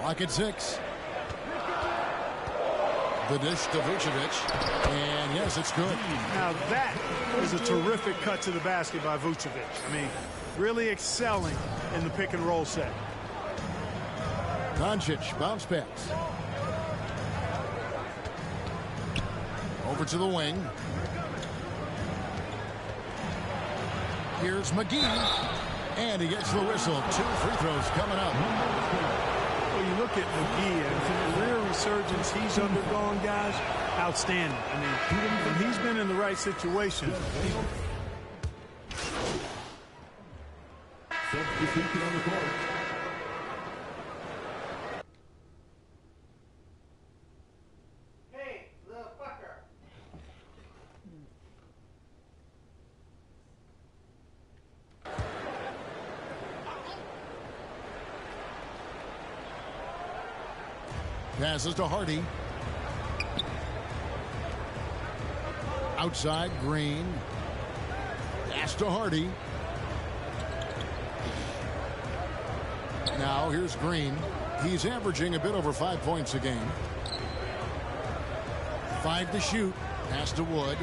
Clock at 6. The dish to Vucevic. And yes, it's good. Now that is a terrific cut to the basket by Vucevic. I mean, really excelling in the pick and roll set. Doncic, bounce pass. Over to the wing. Here's McGee. And he gets the whistle. 2 free throws coming up. Well, you look at McGee and the career resurgence he's undergone, guys, outstanding. I mean, when he's been in the right situation. Substitution on the court. Hey, little fucker. Passes to Hardy. Outside, Green. Pass to Hardy. Now here's Green. He's averaging a bit over 5 points a game. 5 to shoot. Pass to Wood.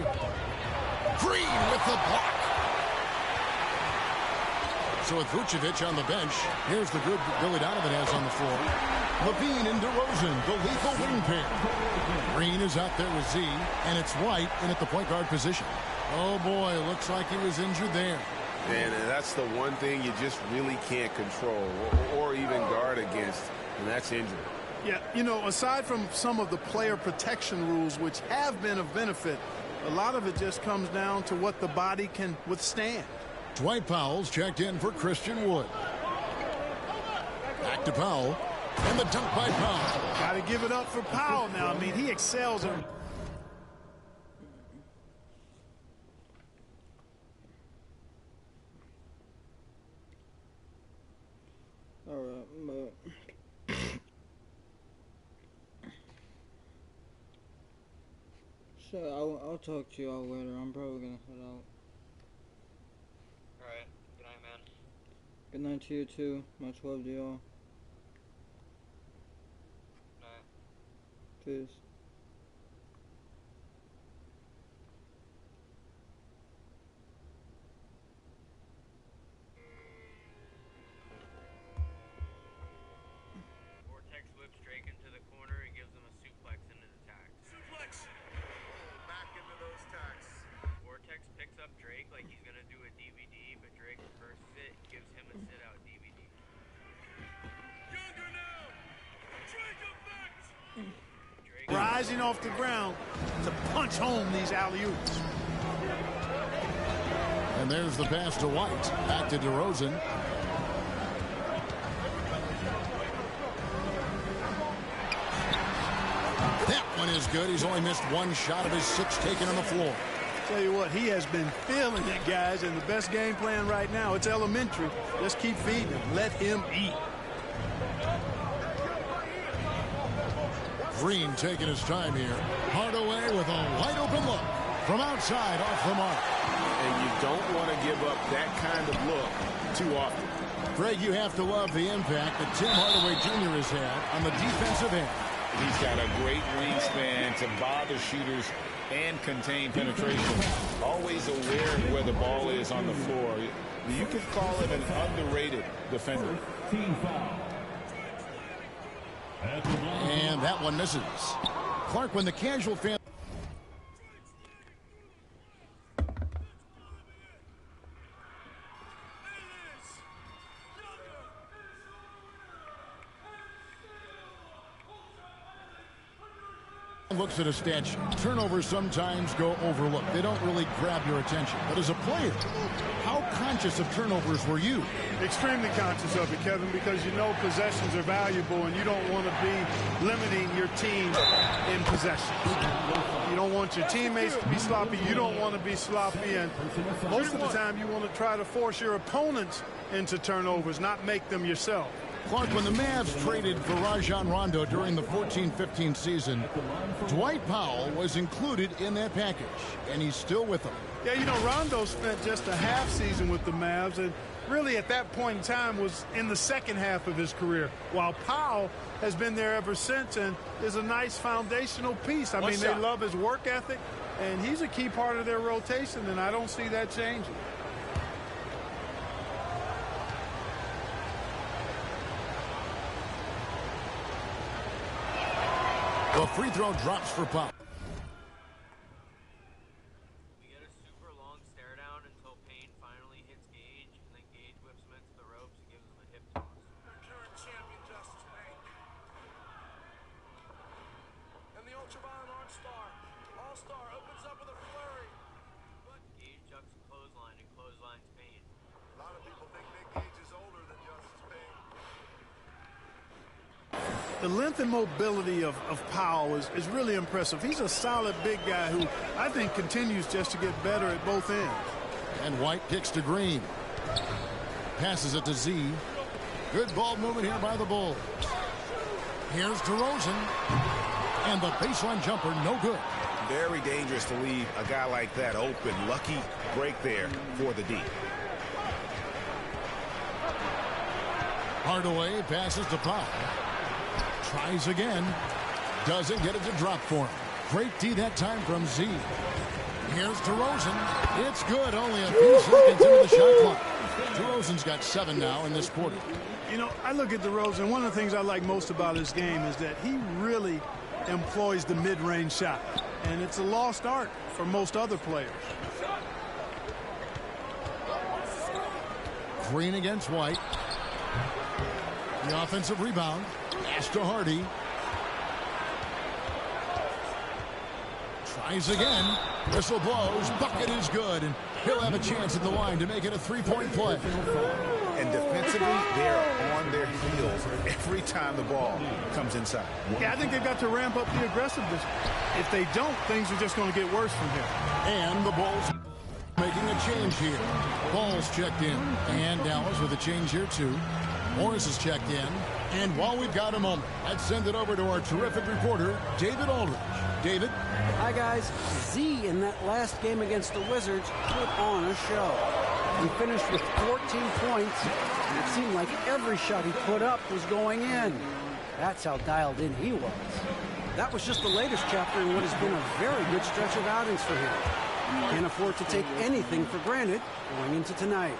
Green with the block. So with Vucevic on the bench, here's the good Billy Donovan has on the floor. LaVine and DeRozan, the lethal wing pair. Green is out there with Z, and it's White in at the point guard position. Oh boy, looks like he was injured there. And that's the one thing you just really can't control or even guard against, and that's injury. Yeah, you know, aside from some of the player protection rules, which have been of benefit, a lot of it just comes down to what the body can withstand. Dwight Powell's checked in for Christian Wood. Back to Powell. And the dunk by Powell. Got to give it up for Powell now. I mean, he excels. Alright, but so I'll talk to y'all later. I'm probably gonna head out. Alright, good night, man. Good night to you too. Much love to y'all. Night. Peace. Vortex whips Drake into the corner and gives him a suplex into the tax. Suplex! Back into those tacks. Vortex picks up Drake like he's gonna do a DVD, but Drake reverses it, gives him a sit-out DVD. Younger now! Drake effect! Rising off the ground to punch home these alley-oops. And there's the pass to White. Back to DeRozan. That one is good. He's only missed 1 shot of his 6 taken on the floor. Tell you what, he has been feeling it, guys, and the best game plan right now, it's elementary. Just keep feeding him. Let him eat. Green taking his time here. Hardaway with a wide open look from outside off the mark. And you don't want to give up that kind of look too often. Greg, you have to love the impact that Tim Hardaway Jr. has had on the defensive end. He's got a great wingspan to bother shooters and contain penetration. Always aware of where the ball is on the floor. You could call him an underrated defender. And that one misses. Clark, when the casual fan looks at a stat sheet, turnovers sometimes go overlooked. They don't really grab your attention. But as a player, how conscious of turnovers were you? Extremely conscious of it, Kevin, because you know possessions are valuable and you don't want to be limiting your team in possession. You don't want your teammates to be sloppy. You don't want to be sloppy. And most of the time you want to try to force your opponents into turnovers, not make them yourself. Clark, when the Mavs traded for Rajon Rondo during the 14-15 season, Dwight Powell was included in that package, and he's still with them. Yeah, you know, Rondo spent just a half season with the Mavs, and really at that point in time was in the second half of his career, while Powell has been there ever since and is a nice foundational piece. I mean, they love his work ethic, and he's a key part of their rotation, and I don't see that changing. The free throw drops for Powell. We get a super long stare down until Payne finally hits Gage, and then Gage whips him into the ropes and gives him a hip toss. Our current champion, Justice Payne. And the ultraviolet orange star. All-star opens up with a flurry. But Gage ducks a clothesline and clotheslines Payne. A lot of people think Big Gage is older than Justice Payne. The length and mobility of Powell is really impressive. He's a solid big guy who I think continues just to get better at both ends. And White kicks to Green. Passes it to Z. Good ball movement here by the Bulls. Here's DeRozan. And the baseline jumper, no good. Very dangerous to leave a guy like that open. Lucky break there for the D. Hardaway passes to Powell. Tries again. Doesn't get it to drop for him. Great D that time from Z. Here's DeRozan. It's good. Only a few seconds into the shot clock. DeRozan's got 7 now in this quarter. You know, I look at DeRozan. One of the things I like most about his game is that he really employs the mid-range shot. And it's a lost art for most other players. Green against White. The offensive rebound. Pass to Hardy. Tries again. Whistle blows. Bucket is good. And he'll have a chance at the line to make it a three-point play. And defensively, they're on their heels every time the ball comes inside. Yeah, I think they've got to ramp up the aggressiveness. If they don't, things are just going to get worse from here. And the Bulls making a change here. Ball's checked in. And Dallas with a change here, too. Morris is checked in. And while we've got a moment, let's send it over to our terrific reporter, David Aldridge. David? Hi, guys. Z in that last game against the Wizards put on a show. He finished with 14 points, and it seemed like every shot he put up was going in. That's how dialed in he was. That was just the latest chapter in what has been a very good stretch of outings for him. Can't afford to take anything for granted going into tonight.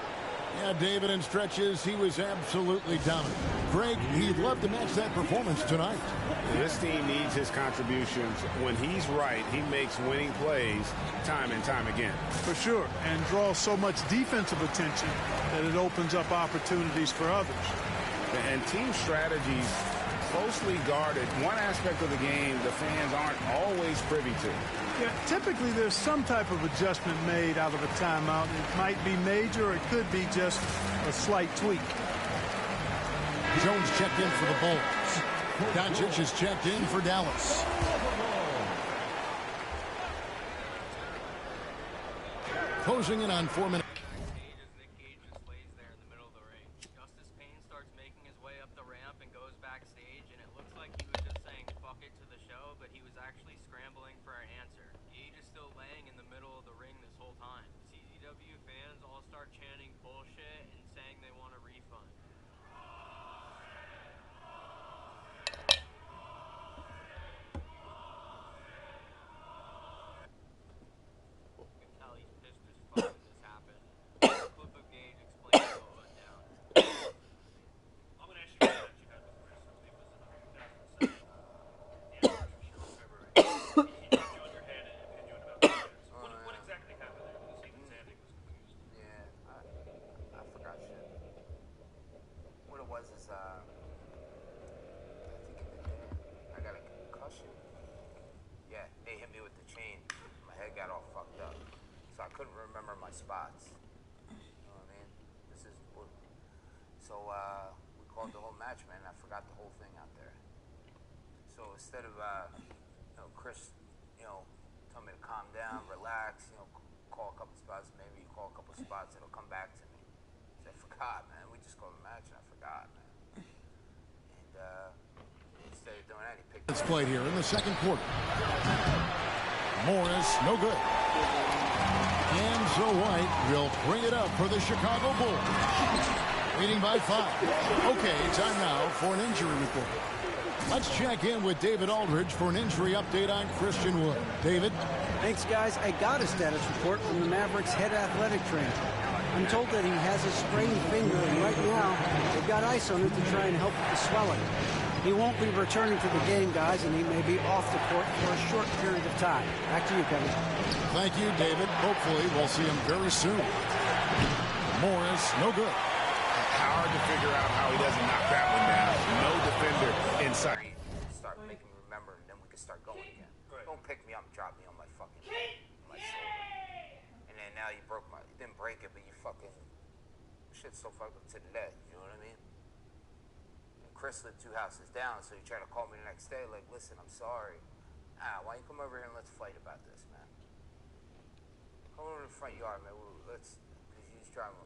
Yeah, David, in stretches, he was absolutely dominant. Greg, he'd love to match that performance tonight. This team needs his contributions. When he's right, he makes winning plays time and time again. For sure, and draws so much defensive attention that it opens up opportunities for others. And team strategies closely guarded. One aspect of the game the fans aren't always privy to. Yeah, typically there's some type of adjustment made out of a timeout. It might be major, or it could be just a slight tweak. Jones checked in for the Bulls. Doncic is checked in for Dallas. Closing in on 4 minutes. Backstage as Nick Gage just lays there in the middle of the ring. Justice Payne starts making his way up the ramp and goes backstage, and it looks like he was just saying fuck it to the show, but he was actually scrambling for an answer. Gage is still laying in the middle of the ring this whole time. CZW fans all start chanting bullshit and saying they want a refund. You can tell he's pissed as fuck when this happened. A clip of Gage explaining what went down. I'm going to ask you a match you had with Chris, I believe it was in 2007, the anniversary show in February. He dropped you on your head and pinned you in about 2 minutes. What exactly happened there? Because even Zandig was confused. Yeah, I forgot shit. What it was is, I think in the day, I got a concussion. Yeah, they hit me with the chain. My head got all fucked up. So I couldn't remember my spots. You know what I mean? So, we called the whole match, man. I forgot the whole thing out there. So instead of, Chris, told me to calm down, relax, call a couple spots, maybe you call a couple spots, it'll come back to me. So I forgot, man. We just called the match and I forgot, man. And, instead of doing that, he picked... It's played here in the second quarter. Morris, no good. Enzo White will bring it up for the Chicago Bulls. Leading by 5. Okay, time now for an injury report. Let's check in with David Aldridge for an injury update on Christian Wood. David? Thanks, guys. I got a status report from the Mavericks head athletic trainer. I'm told that he has a sprained finger, and right now they've got ice on it to try and help with the swelling. He won't be returning to the game, guys, and he may be off the court for a short period of time. Back to you, Kevin. Thank you, David. Hopefully we'll see him very soon. Morris, no good. Hard to figure out how he doesn't knock that one down. No defender inside. Start making me remember, and then we can start going again. Don't pick me up and drop me on my fucking my shoulder. And then now you didn't break it, but you fucking, shit's so fucked up to the leg, you know what I mean? And Chris lived 2 houses down, so he tried to call me the next day, like, listen, I'm sorry. Why don't you come over here and let's fight about this, man? Come over to the front yard, man. Because he's trying to...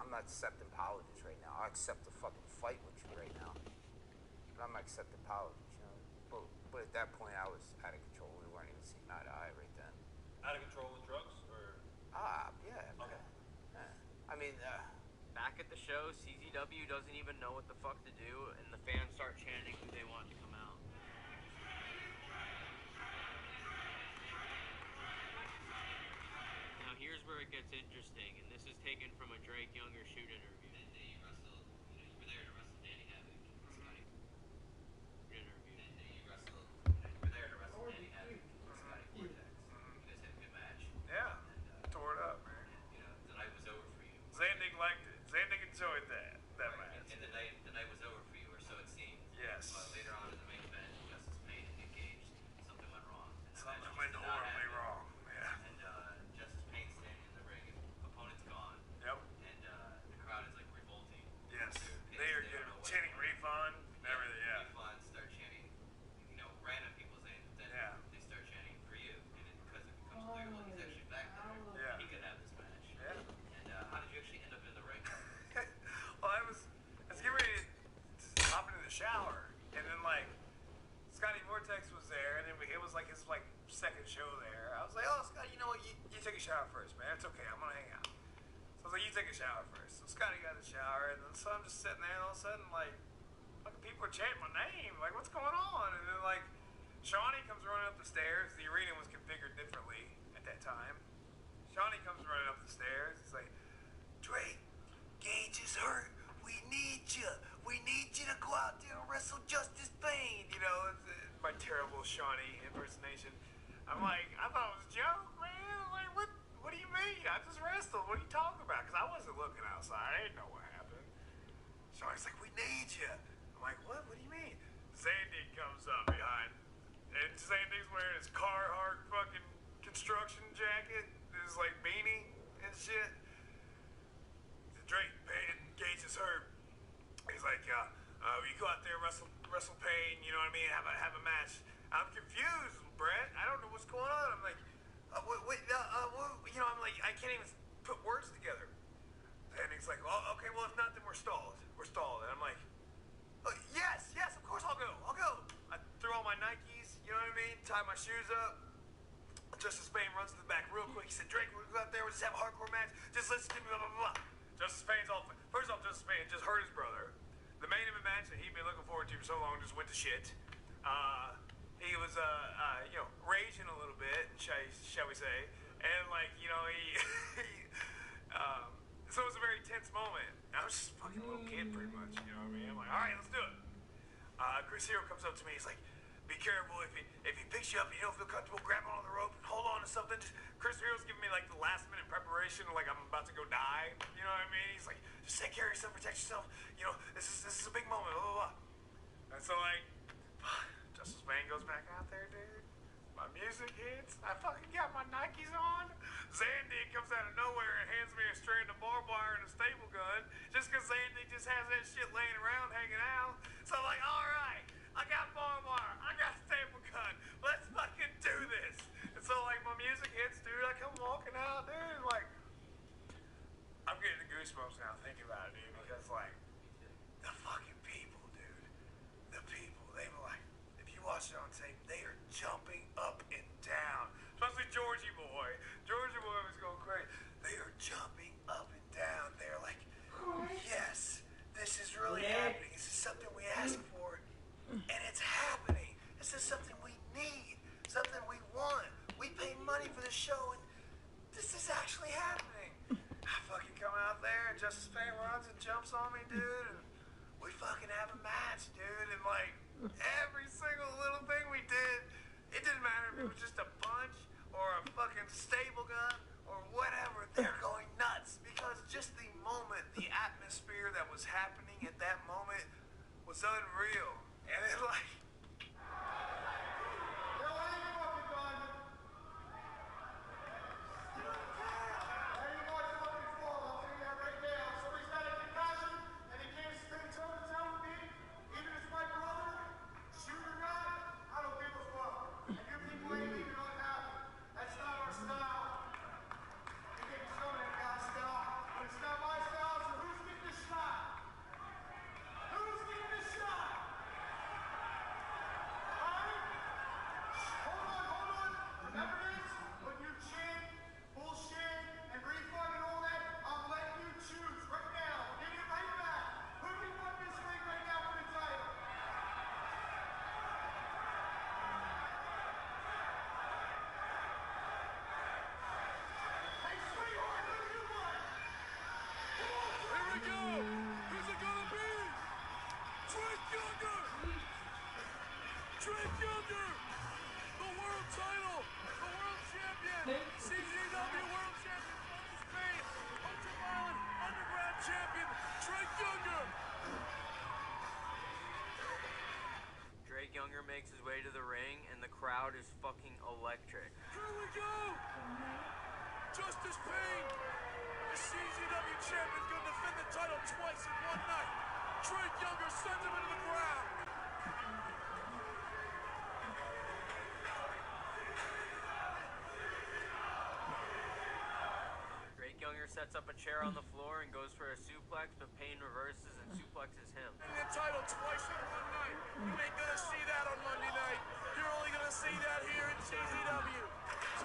I'm not accepting apologies right now. I accept the fucking fight with you right now. But I'm not accepting apologies, But at that point, I was out of control. We weren't even seeing eye to eye right then. Out of control with drugs, or? Yeah. Okay. I mean, Back at the show, CZW doesn't even know what the fuck to do, and the fans start chanting who they want to come out. Now here's where it gets interesting, and this is taken from a Drake Younger shoot interview. You were there to wrestle Danny Havoc. Scotty. Interview. You were there to wrestle Danny Havoc. Scotty Vortex. You guys had a good match. Yeah, tore it up, man. The night was over for you. Zandig liked it. Zandig enjoyed that match. And the night was over for you, or so it seemed. Yes. Later on in the main event, Justice Payne and Nick Gage, something went wrong. Something went horribly wrong. Yeah. And Justice Payne standing in the ring, and opponent's gone. Yep. And the crowd is like revolting. Yes. They are chanting refund and everything, yeah. Refund, start chanting, random people's names, but then they start chanting for you. And because it becomes clear, well, he's actually back there. He could have this match. Yeah. And how did you actually end up in the ring? Well, I was getting ready to hop into the shower, and then Scotty Vortex was there, and it was like his second show there. I was like, oh, Scotty, you know what? You take a shower first, man. It's okay. I'm gonna hang out. So I was like, you take a shower first. So Scotty got a shower, and then so I'm just sitting there, and all of a sudden, fucking people are chanting my name. Like, what's going on? And then Shawnee comes running up the stairs. The arena was configured differently at that time. Shawnee comes running up the stairs. He's like, Drake, Gage is hurt. We need you. We need you to go out there and wrestle Justice Payne. It's my terrible Shawnee impersonation. I'm like, I thought it was a joke, man. Like, what do you mean? I just wrestled. What are you talking about? Because I wasn't looking outside. I didn't know what happened. Shawnee's like, we need you. I'm like, what? What do you mean? Zandig comes up behind. And Zandig's wearing his Carhartt fucking construction jacket. His beanie and shit. Drake, Gage is hurt. He's like, you go out there, wrestle Payne, you know what I mean? Have a match. I'm confused, Brett. I don't know what's going on. I'm like, you know, I'm like, I can't even put words together. And he's like, well, okay, well, if not, then we're stalled. We're stalled. And I'm like, yes, of course I'll go. I threw all my Nikes, you know what I mean? Tied my shoes up. Justice Payne runs to the back real quick. He said, Drake, we'll go out there, we'll just have a hardcore match. Just listen to me, blah, blah, blah. Justice Payne's all... First off, Justice Payne just hurt his brother. The main event match that he'd been looking forward to for so long just went to shit. He was, you know, raging a little bit, shall we say. And, like, you know, so it was a very tense moment. I was just a fucking little kid, pretty much, you know what I mean? I'm like, all right, let's do it. Chris Hero comes up to me. He's like, be careful. If he picks you up and you don't feel comfortable, grab on the rope and hold on to something. Chris Hero's giving me, like, the last-minute preparation, like I'm about to go die. You know what I mean? He's like, just take care of yourself, protect yourself. You know, this is a big moment, blah, blah, blah. And so, like, Justice Payne goes back out there, dude. My music hits. I fucking got my Nikes on. Zandig comes out of nowhere and hands me a strand of barbed wire and a staple gun just because Zandig just has that shit laying around hanging out. So I'm like, all right, I got barbed wire. I got a staple gun. Let's fucking do this. And so, like, my music hits, dude. I come walking out, dude. Like, I'm getting the goosebumps now thinking about it, dude, because, like, the fucking people, dude. The people, they were like, if you watch it on tape, they are jumping up and down. Especially Georgie Boy. Georgie Boy was going crazy. They are jumping up and down. They're like, yes, this is really happening. This is something we asked for, and it's happening. This is something we need, something we want. We paid money for the show, and this is actually happening. I fucking come out there, and Justice Payne runs and jumps on me, dude, and we fucking have a match, dude, and like, every single little thing we did, it didn't matter if it was just a punch or a fucking staple gun or whatever, they're going nuts because just the moment, the atmosphere that was happening at that moment was unreal. And it like... Drake Younger, the world title, the world champion, CZW world champion, Justice Payne, Ultraviolet Underground champion, Drake Younger. Drake Younger makes his way to the ring, and the crowd is fucking electric. Here we go! Justice Payne, the CZW champion, is going to defend the title twice in one night. Drake Younger sends him into the crowd. Younger sets up a chair on the floor and goes for a suplex, but Payne reverses and suplexes him. The title twice in one night. You ain't gonna see that on Monday night. You're only gonna see that here in CZW.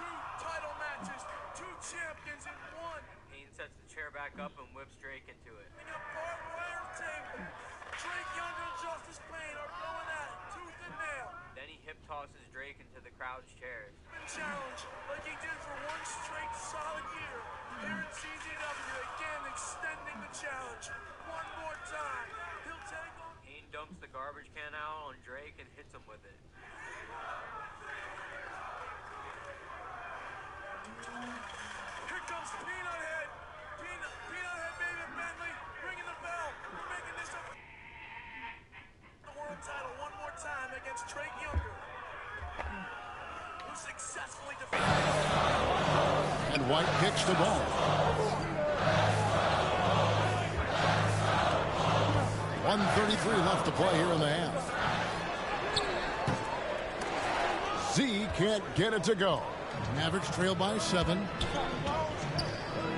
2 title matches, 2 champions in one. Payne sets the chair back up and whips Drake into it. A barbed wire table. Drake Younger and Justice Payne are going at it, tooth and nail. Then he hip tosses Drake into the crowd's chairs. Challenge like he did for one straight solid year. Here in CZW, again extending the challenge. One more time. He'll take on... Payne dumps the garbage can out on Drake and hits him with it. Here comes Peanut Head. Peanut Head, baby, Bentley, ringing the bell. Making this a... the world title one more time against Drake Younger, who successfully defeated... And White kicks the ball. .133 left to play here in the half. Z can't get it to go. Mavericks trail by 7.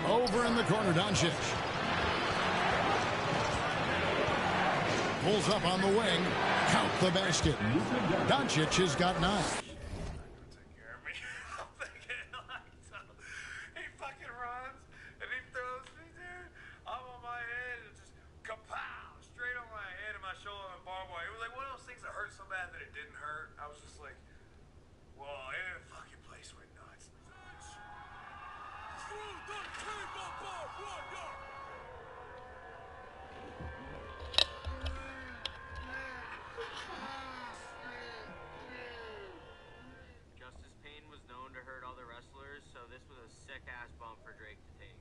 Over in the corner, Doncic. Pulls up on the wing. Count the basket. Doncic has got 9. He fucking runs and he throws me, dude. I'm on my head and just kapow straight on my head and my shoulder and barbed wire. It was like one of those things that hurt so bad that it didn't hurt. I was just like, whoa, and the fucking place went nuts. Justice Payne was known to hurt other wrestlers, so this was a sick-ass bump for Drake to take.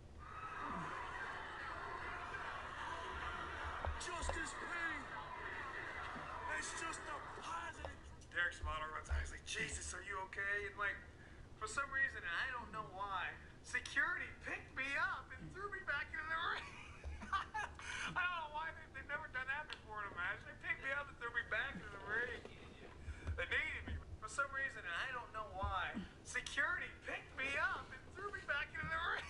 Justice Payne! It's just a positive. Derek Smalley runs out. He's like, Jesus, are you okay? And like, for some reason, and I don't know why, security picked me up and threw me back into the ring. I don't know why they've never done that before in a match. They picked me up and threw me back into the ring. They needed me. For some reason, and I don't know why, security picked me up and threw me back into the ring.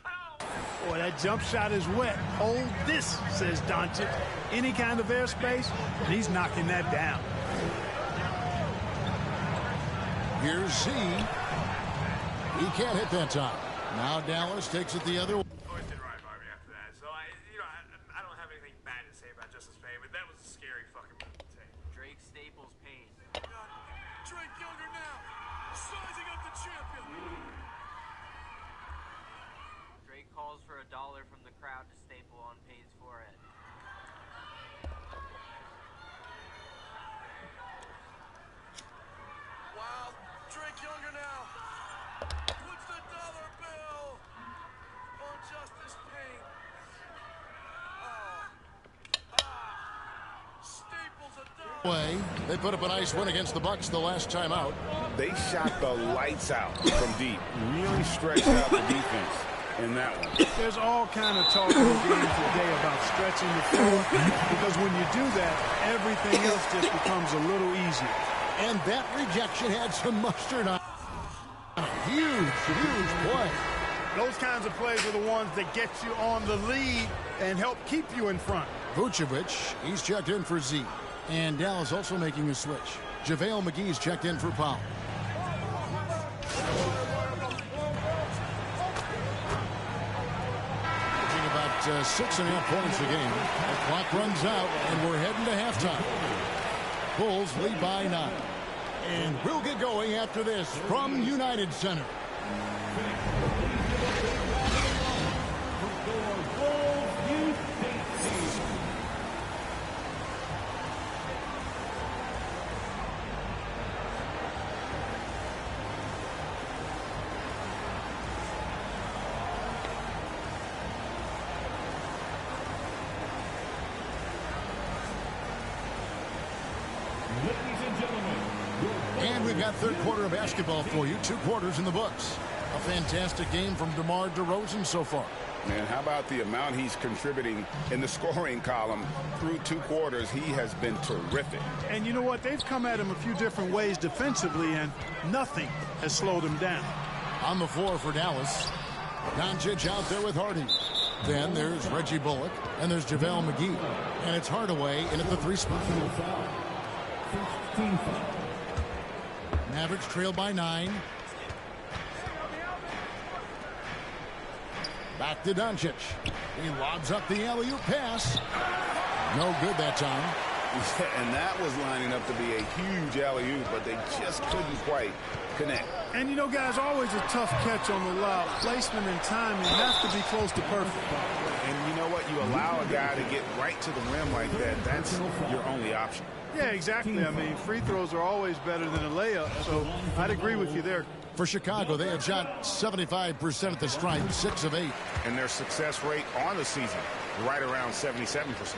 I don't know why. Boy, that jump shot is wet. Hold this, says Doncic. Any kind of airspace, and he's knocking that down. Here's Z. He can't hit that time. Now Dallas takes it the other way. Always did right by me after that. So I don't have anything bad to say about Justice Payne, but that was a scary fucking move to take. Drake staples Payne. Drake Younger now, sizing up the champion. Drake calls for $1 from the crowd to staple on Payne's forehead. Wow, Drake Younger now puts the dollar bill on Justice Payne. Staples $1. Way. They put up a nice win against the Bucks the last time out. They shot the lights out from deep. Really stretched out the defense in that one. There's all kind of talk in the game today about stretching the floor, because when you do that, everything else just becomes a little easier. And that rejection had some mustard on. A huge play. Those kinds of plays are the ones that get you on the lead and help keep you in front. Vucevic, he's checked in for Z. And Dallas also making a switch. JaVale McGee's checked in for Powell. Averaging about 6.5 points a game. The clock runs out, and we're heading to halftime. Bulls lead by 9. And we'll get going after this from United Center. And we've got third quarter of basketball for you. 2 quarters in the books. A fantastic game from DeMar DeRozan so far. Man, how about the amount he's contributing in the scoring column through 2 quarters? He has been terrific. And you know what? They've come at him a few different ways defensively, and nothing has slowed him down. On the floor for Dallas. Doncic out there with Hardy. Then there's Reggie Bullock, and there's JaVale McGee. And it's Hardaway in at the 3 spot. Mavericks trail by 9. Back to Doncic. He lobs up the alley-oop pass. No good that time. And that was lining up to be a huge alley-oop, but they just couldn't quite connect. And you know, guys, always a tough catch on the lob. Placement and timing have to be close to perfect. And you know what? You allow a guy to get right to the rim like that. That's your only option. Yeah, exactly. I mean, free throws are always better than a layup, so I'd agree with you there. For Chicago, they have shot 75% at the stripe, 6 of 8. And their success rate on the season, right around 77%.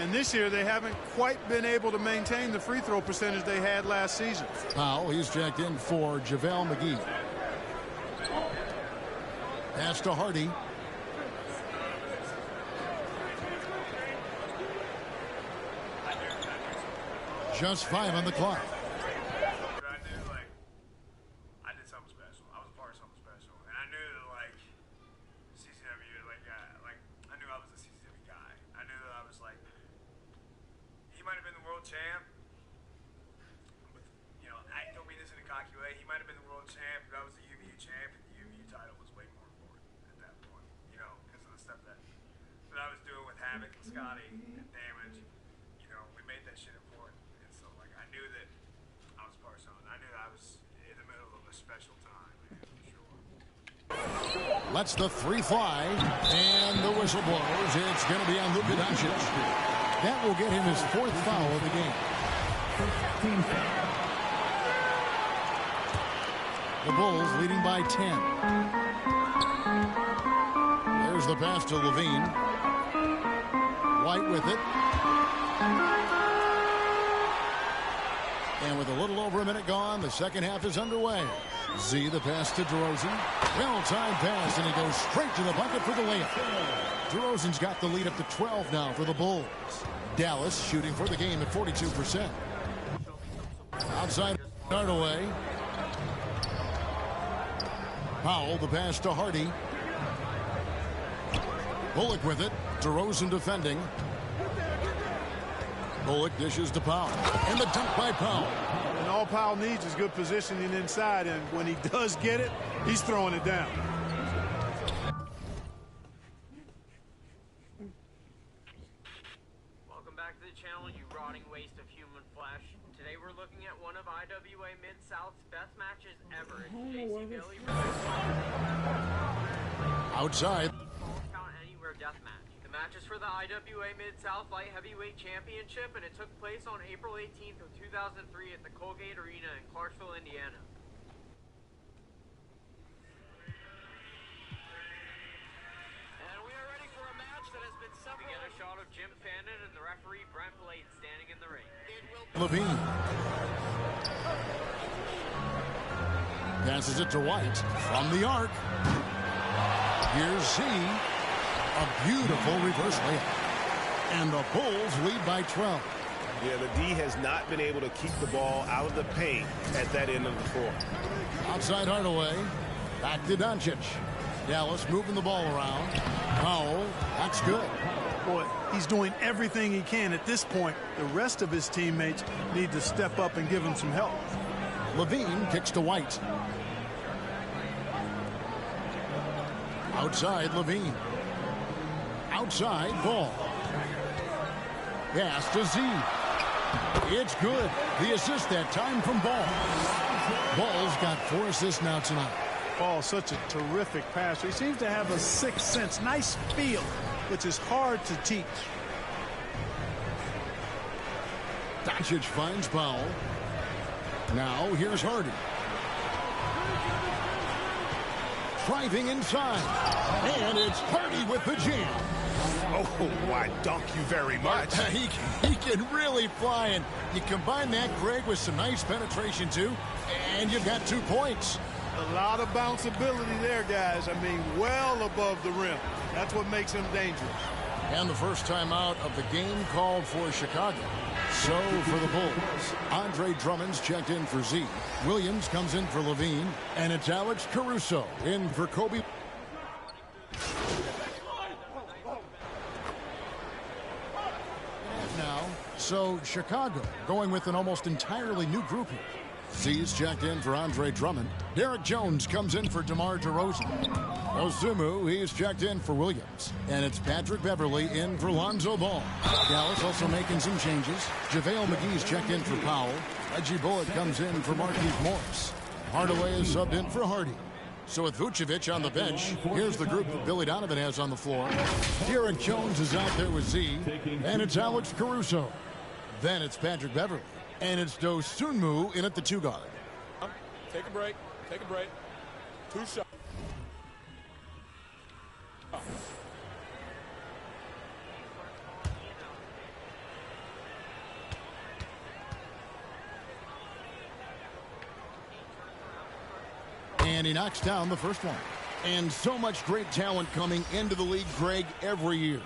And this year, they haven't quite been able to maintain the free throw percentage they had last season. Powell, he's checked in for JaVale McGee. Pass to Hardy. Just 5 on the clock. I cocky way. He might have been the world champ, but I was the UVU champ, and the UVU title was way more important at that point, you know, because of the stuff that I was doing with Havoc and Scotty and Damage. You know, we made that shit important, and so like I knew that I was partial. I knew that I was in the middle of a special time, man, for sure. Lets the three fly, and the whistle blows. It's going to be on Luka Doncic. That will get him his fourth foul of the game. The Bulls leading by 10. There's the pass to Levine. White with it. And with a little over a minute gone, the second half is underway. Z, the pass to DeRozan. Well-timed pass, and he goes straight to the bucket for the layup. DeRozan's got the lead up to 12 now for the Bulls. Dallas shooting for the game at 42%. Outside Hardaway. Powell, the pass to Hardy. Bullock with it. DeRozan defending. Bullock dishes to Powell. And the dunk by Powell. And all Powell needs is good positioning inside, and when he does get it, he's throwing it down. Welcome back to the channel, you rotting waste of human flesh. Today we're looking at one of IWA Mid-South's best matches ever. It's JC Bailey Outside. Count Anywhere deathmatch. The match is for the IWA Mid-South Light Heavyweight Championship, and it took place on April 18th of 2003 at the Colgate Arena in Clarksville, Indiana. And we are ready for a match that has been several. We get a shot of Jim Fannin and the referee Brent Blade standing in the ring. Levine. Passes it to White from the arc. Here's Z. A beautiful reverse layup. And the Bulls lead by 12. Yeah, the D has not been able to keep the ball out of the paint at that end of the floor. Outside Hardaway. Back to Doncic. Dallas moving the ball around. Powell. That's good. Boy, he's doing everything he can at this point. The rest of his teammates need to step up and give him some help. Levine kicks to White. Outside Levine. Outside Ball. Pass to Z. It's good. The assist that time from Ball. Ball's got 4 assists now tonight. Ball, such a terrific passer. He seems to have a sixth sense, nice feel, which is hard to teach. Doncic finds Powell. Now here's Hardy. Driving inside. And it's Hardy with the jam. Oh, why, dunk you very much. He can really fly, and you combine that, Greg, with some nice penetration, too, and you've got 2 points. A lot of bounceability there, guys. I mean, well above the rim. That's what makes him dangerous. And the first time out of the game called for Chicago. So for the Bulls, Andre Drummond's checked in for Z. Williams comes in for Levine, and it's Alex Caruso in for Kobe. Now, so Chicago going with an almost entirely new group here. Z's checked in for Andre Drummond. Derek Jones comes in for DeMar DeRozan. Osumu, he's checked in for Williams. And it's Patrick Beverly in for Lonzo Ball. Dallas also making some changes. JaVale McGee's checked in for Powell. Reggie Bullock comes in for Marquise Morris. Hardaway is subbed in for Hardy. So with Vucevic on the bench, here's the group that Billy Donovan has on the floor. Derek Jones is out there with Z. And it's Alex Caruso. Then it's Patrick Beverly. And it's Dosunmu in at the 2 guard. Take a break. Take a break. 2 shots. And he knocks down the first one. And so much great talent coming into the league, Greg, every year.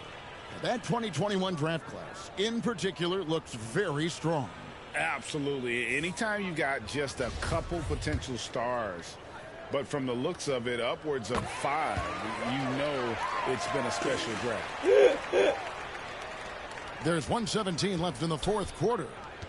That 2021 draft class, in particular, looks very strong. Absolutely. Anytime you got just a couple potential stars, but from the looks of it, upwards of 5, you know it's been a special draft. There's 1:17 left in the fourth quarter.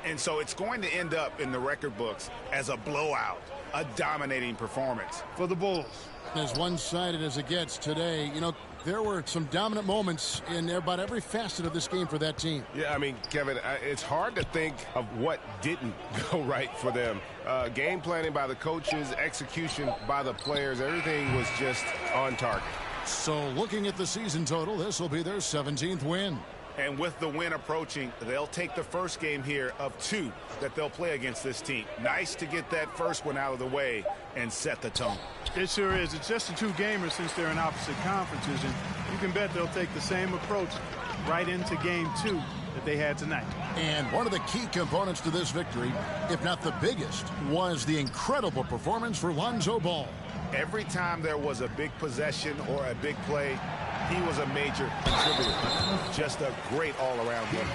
And so it's going to end up in the record books as a blowout, a dominating performance for the Bulls. As one-sided as it gets today, you know, there were some dominant moments in about every facet of this game for that team. Yeah, I mean, Kevin, it's hard to think of what didn't go right for them. Game planning by the coaches, execution by the players, everything was just on target. So looking at the season total, this will be their 17th win. And with the win approaching, they'll take the first game here of 2 that they'll play against this team. Nice to get that first one out of the way and set the tone. It sure is. It's just a 2-gamer since they're in opposite conferences, and you can bet they'll take the same approach right into game 2 that they had tonight. And one of the key components to this victory, if not the biggest, was the incredible performance for Lonzo Ball. Every time there was a big possession or a big play, he was a major contributor. Just a great all-around game.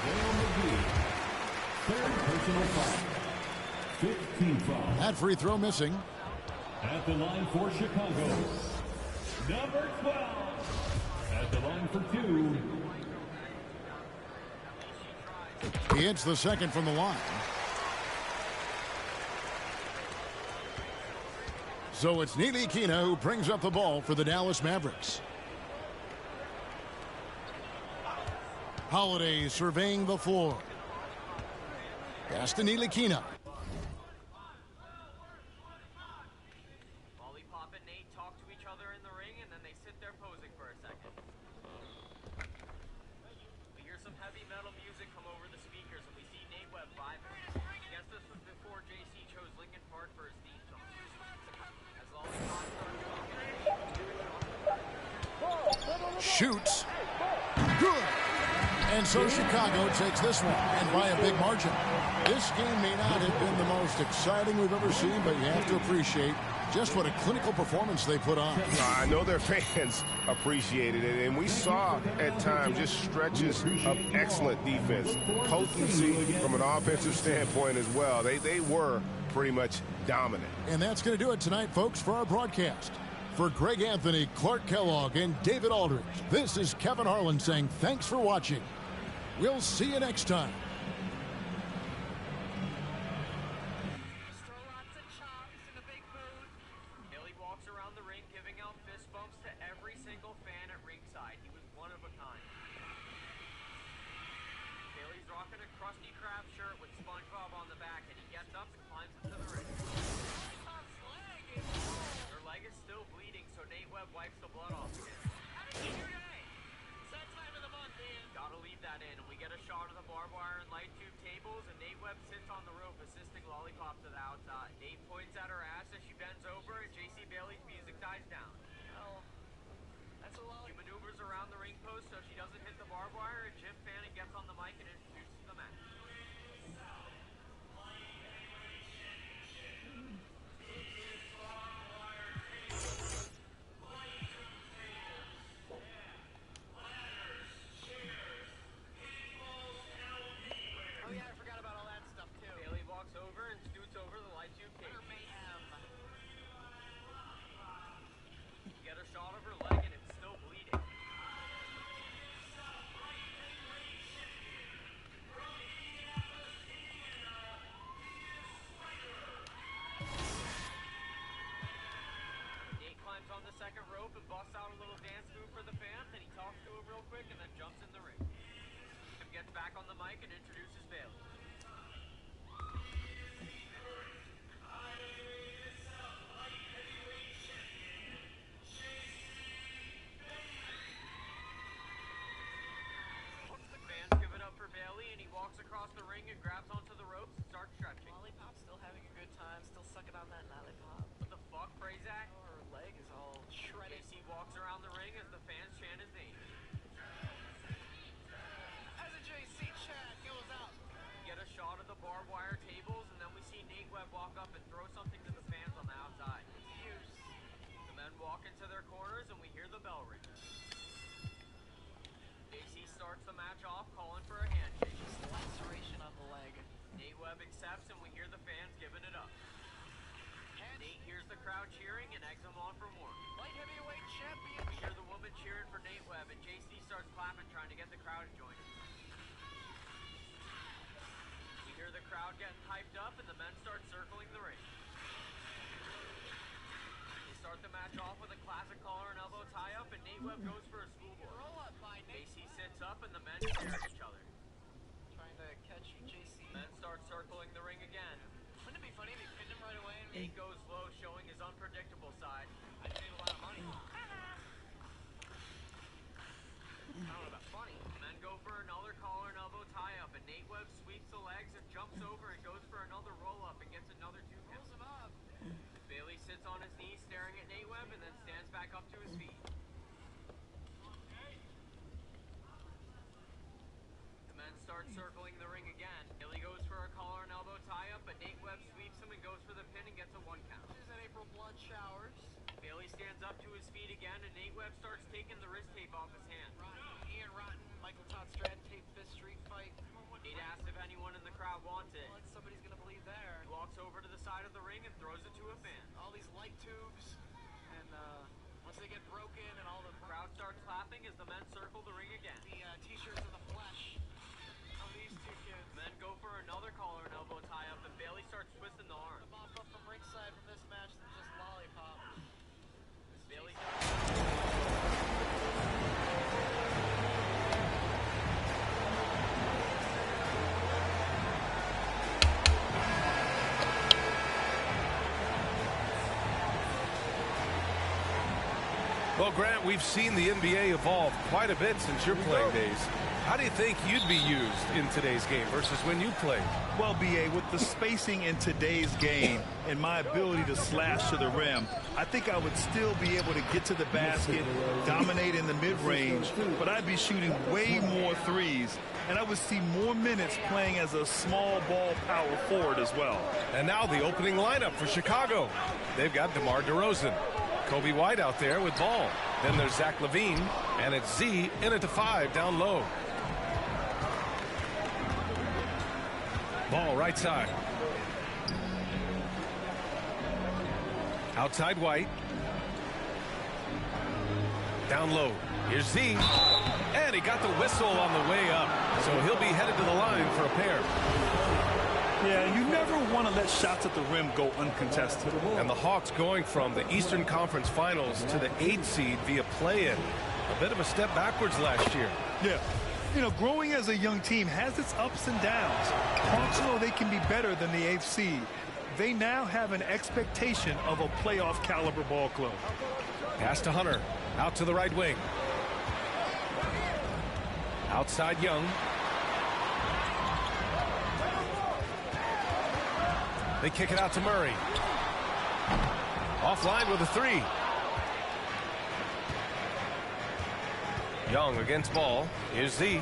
That free throw missing. At the line for Chicago, number 12. At the line for 2. He hits the second from the line. So it's Ntilikina who brings up the ball for the Dallas Mavericks. Holiday surveying the floor. Pass to Ntilikina. Lollipop and Nate talk to each other in the ring, and then they sit there posing for a second. We hear some heavy metal music come over the speakers, and we see Nate Webb vibing. I guess this was before JC chose Linkin Park for his theme song. As Lollipop starts Shoots. Good. And so Chicago takes this one, and by a big margin. This game may not have been the most exciting we've ever seen, but you have to appreciate just what a clinical performance they put on. I know their fans appreciated it, and we saw at times just stretches of excellent defense, potency from an offensive standpoint as well. They were pretty much dominant. And that's going to do it tonight, folks, for our broadcast. For Greg Anthony, Clark Kellogg, and David Aldridge, this is Kevin Harlan saying thanks for watching. We'll see you next time. Bailey walks around the ring giving out fist bumps to every single fan at ringside. He was one of a kind. Bailey's rocking a Krusty Krab shirt with SpongeBob on the back, and he gets up and climbs into the ring. Her leg is still bleeding, so Nate Webb wipes the blood off again. Gotta leave that in, and we get a shot of the barbed wire and light tube tables, and Nate Webb sits on the rope assisting Lollipop to the outside. Nate points at her ass as she bends over, and JC Bailey's music dies down. Oh, that's a lot. She maneuvers around the ring post so she doesn't hit the barbed wire, and Jim Fanning gets on the mic and introduces the match. Shot of her leg and it's still bleeding. Nate climbs on the second rope and busts out a little dance move for the fans, and he talks to him real quick and then jumps in the ring. Jim gets back on the mic and introduces Bailey. Bailey, and he walks across the ring and grabs onto the ropes and starts stretching. Lollipop's still having a good time, still sucking on that lollipop. What the fuck, Prazak? Oh, her leg is all shredded. JC walks around the ring as the fans chant his name. As a JC chant goes out. We get a shot of the barbed wire tables, and then we see Nate Webb walk up and throw something to the fans on the outside. The men walk into their corners, and we hear the bell ring. JC starts the match off, calling for a handshake. Just laceration on the leg. Nate Webb accepts, and we hear the fans giving it up. Nate hears the crowd cheering and eggs him on for more. Light heavyweight champion. We hear the woman cheering for Nate Webb, and JC starts clapping, trying to get the crowd to join him. We hear the crowd getting hyped up, and the men start circling the ring. They start the match off with a classic collar and elbow tie-up, and Nate Webb goes for a schoolboy. JC sits up, and the men stare at each other. Trying to catch JC. Men start circling the ring again. Wouldn't it be funny if he pinned him right away? Nate goes low, showing his unpredictable side. I'd save a lot of money. I don't know about funny. Men go for another collar and elbow tie-up, and Nate Webb sweeps the legs and jumps over and goes for another roll-up and gets another 2 count. Rolls him up. Bailey sits on his knees staring at Nate Webb and then stands back up to his feet. The men start circling the ring again. Bailey goes for a collar and elbow tie-up, but Nate Webb sweeps him and goes for the pin and gets a 1 count. There's that April blood showers. Bailey stands up to his feet again, and Nate Webb starts taking the wrist tape off his hand. Ian Rotten, Michael Todd Stratton tape fist street fight. Nate asks if anyone in the crowd wants it. Well, somebody's gonna believe there. He walks over to the side of the ring and throws it to a fan. All these light tubes, and once they get broken, and all the crowd starts clapping as the men circle the ring again. The t-shirts of the flesh of these 2 kids. Men go for another collar and elbow tie-up, and Bailey starts twisting the arm. The mop up from ringside from this match than just lollipop. Bailey Well, Grant, we've seen the NBA evolve quite a bit since your playing days. How do you think you'd be used in today's game versus when you played? Well, BA, with the spacing in today's game and my ability to slash to the rim, I think I would still be able to get to the basket, dominate in the mid-range, but I'd be shooting way more threes, and I would see more minutes playing as a small ball power forward as well. And now the opening lineup for Chicago. They've got DeMar DeRozan. Kobe White out there with ball. Then there's Zach LaVine, and it's Z in at the 5 down low. Ball right side. Outside White. Down low. Here's Z. And he got the whistle on the way up. So he'll be headed to the line for a pair. Yeah, you never want to let shots at the rim go uncontested. And the Hawks going from the Eastern Conference Finals to the 8th seed via play-in. A bit of a step backwards last year. Yeah. You know, growing as a young team has its ups and downs. Hawks know they can be better than the 8th seed. They now have an expectation of a playoff caliber ball club. Pass to Hunter. Out to the right wing. Outside Young. They kick it out to Murray. Offline with a 3. Young against ball. Here's Z.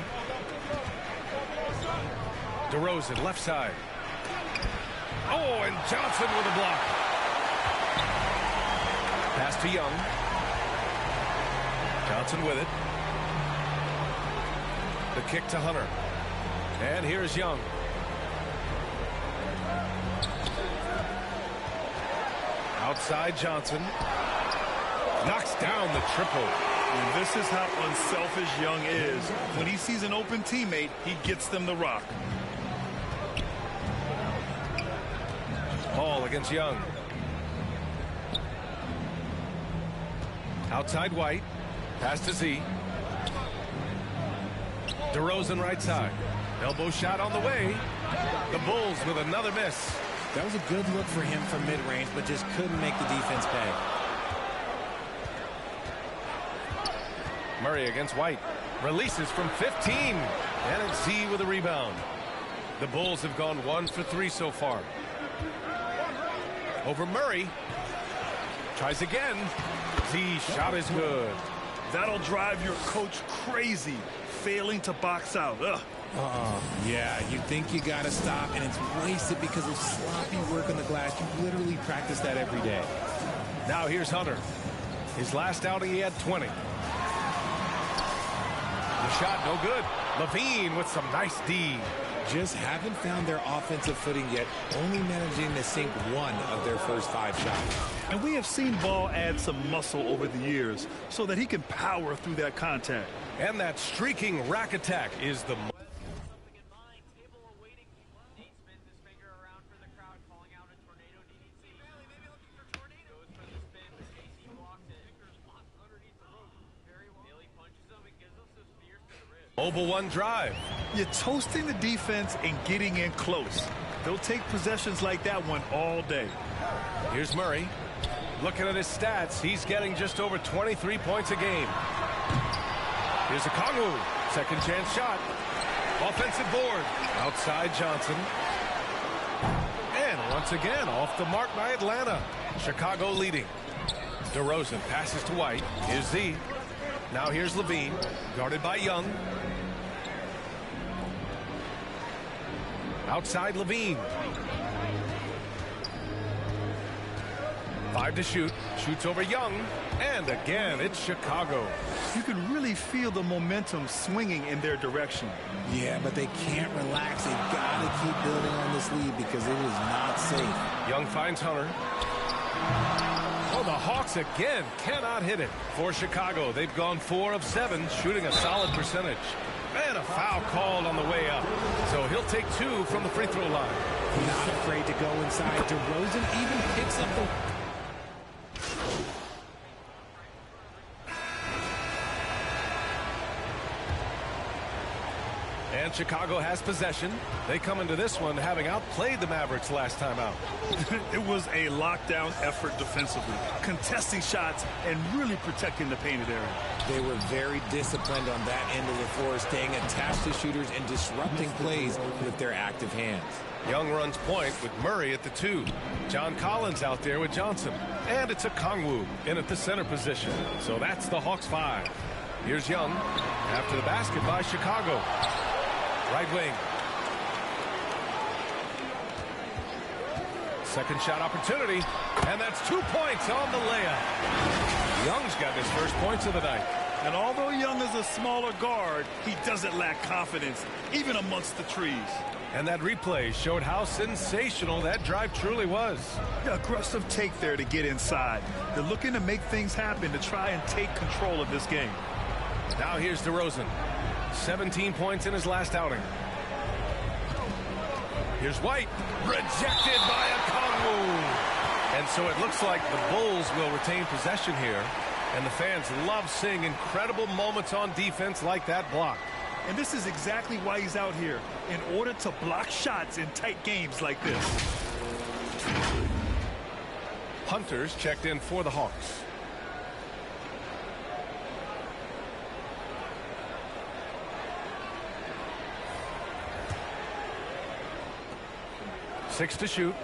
DeRozan left side. Oh, and Johnson with a block. Pass to Young. Johnson with it. The kick to Hunter. And here's Young. Outside Johnson. Knocks down the triple. And this is how unselfish Young is. When he sees an open teammate, he gets them the rock. Ball against Young. Outside White. Pass to Z. DeRozan right side. Elbow shot on the way. The Bulls with another miss. That was a good look for him from mid-range, but just couldn't make the defense pay. Murray against White. Releases from 15. And it's Z with a rebound. The Bulls have gone 1 for 3 so far. Over Murray. Tries again. Z shot is good. That'll drive your coach crazy, failing to box out. Ugh. Yeah, you think you got to stop, and it's wasted because of sloppy work on the glass. You literally practice that every day. Now here's Hunter. His last outing, he had 20. The shot, no good. LaVine with some nice D. Just haven't found their offensive footing yet, only managing to sink 1 of their first 5 shots. And we have seen Ball add some muscle over the years so that he can power through that contact. And that streaking rack attack is the... Nate spins Mobile One drive. You're toasting the defense and getting in close. They'll take possessions like that one all day. Here's Murray. Looking at his stats, he's getting just over 23 points a game. Here's Okongwu. Second chance shot. Offensive board. Outside Johnson. And once again, off the mark by Atlanta. Chicago leading. DeRozan passes to White. Here's Z. Now here's Levine. Guarded by Young. Outside Levine. 5 to shoot. Shoots over Young. And again, it's Chicago. You can really feel the momentum swinging in their direction. Yeah, but they can't relax. They've got to keep building on this lead because it is not safe. Young finds Hunter. Oh, the Hawks again cannot hit it. For Chicago, they've gone 4 of 7, shooting a solid percentage. And a foul called on the way up. So he'll take 2 from the free throw line. Not afraid to go inside. DeRozan even picks up the... And Chicago has possession. They come into this one having outplayed the Mavericks last time out. It was a lockdown effort defensively, contesting shots and really protecting the painted area. They were very disciplined on that end of the floor, staying attached to shooters and disrupting plays with their active hands. Young runs point with Murray at the 2. John Collins out there with Johnson. And it's Okongwu in at the center position. So that's the Hawks 5. Here's Young after the basket by Chicago. Right wing. Second shot opportunity. And that's 2 points on the layup. Young's got his first points of the night. And although Young is a smaller guard, he doesn't lack confidence, even amongst the trees. And that replay showed how sensational that drive truly was. Yeah, aggressive take there to get inside. They're looking to make things happen to try and take control of this game. Now here's DeRozan. 17 points in his last outing. Here's White. Rejected by Okongwu. And so it looks like the Bulls will retain possession here. And the fans love seeing incredible moments on defense like that block. And this is exactly why he's out here, in order to block shots in tight games like this. Hunter's checked in for the Hawks. Six to shoot.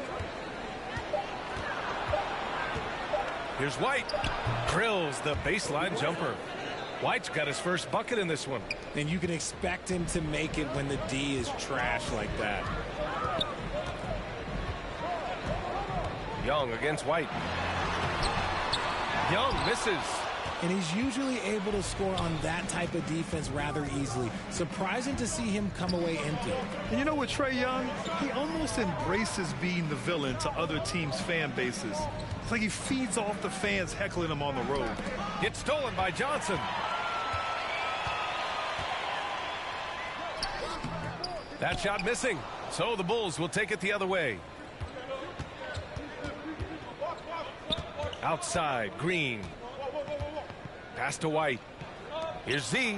Here's White. Drills the baseline jumper. White's got his first bucket in this one. And you can expect him to make it when the D is trash like that. Young against White. Young misses. And he's usually able to score on that type of defense rather easily. Surprising to see him come away empty. And you know what, Trae Young? He almost embraces being the villain to other teams' fan bases. It's like he feeds off the fans heckling him on the road. Gets stolen by Johnson. That shot missing. So the Bulls will take it the other way. Outside, Green. Pass to White. Here's Z.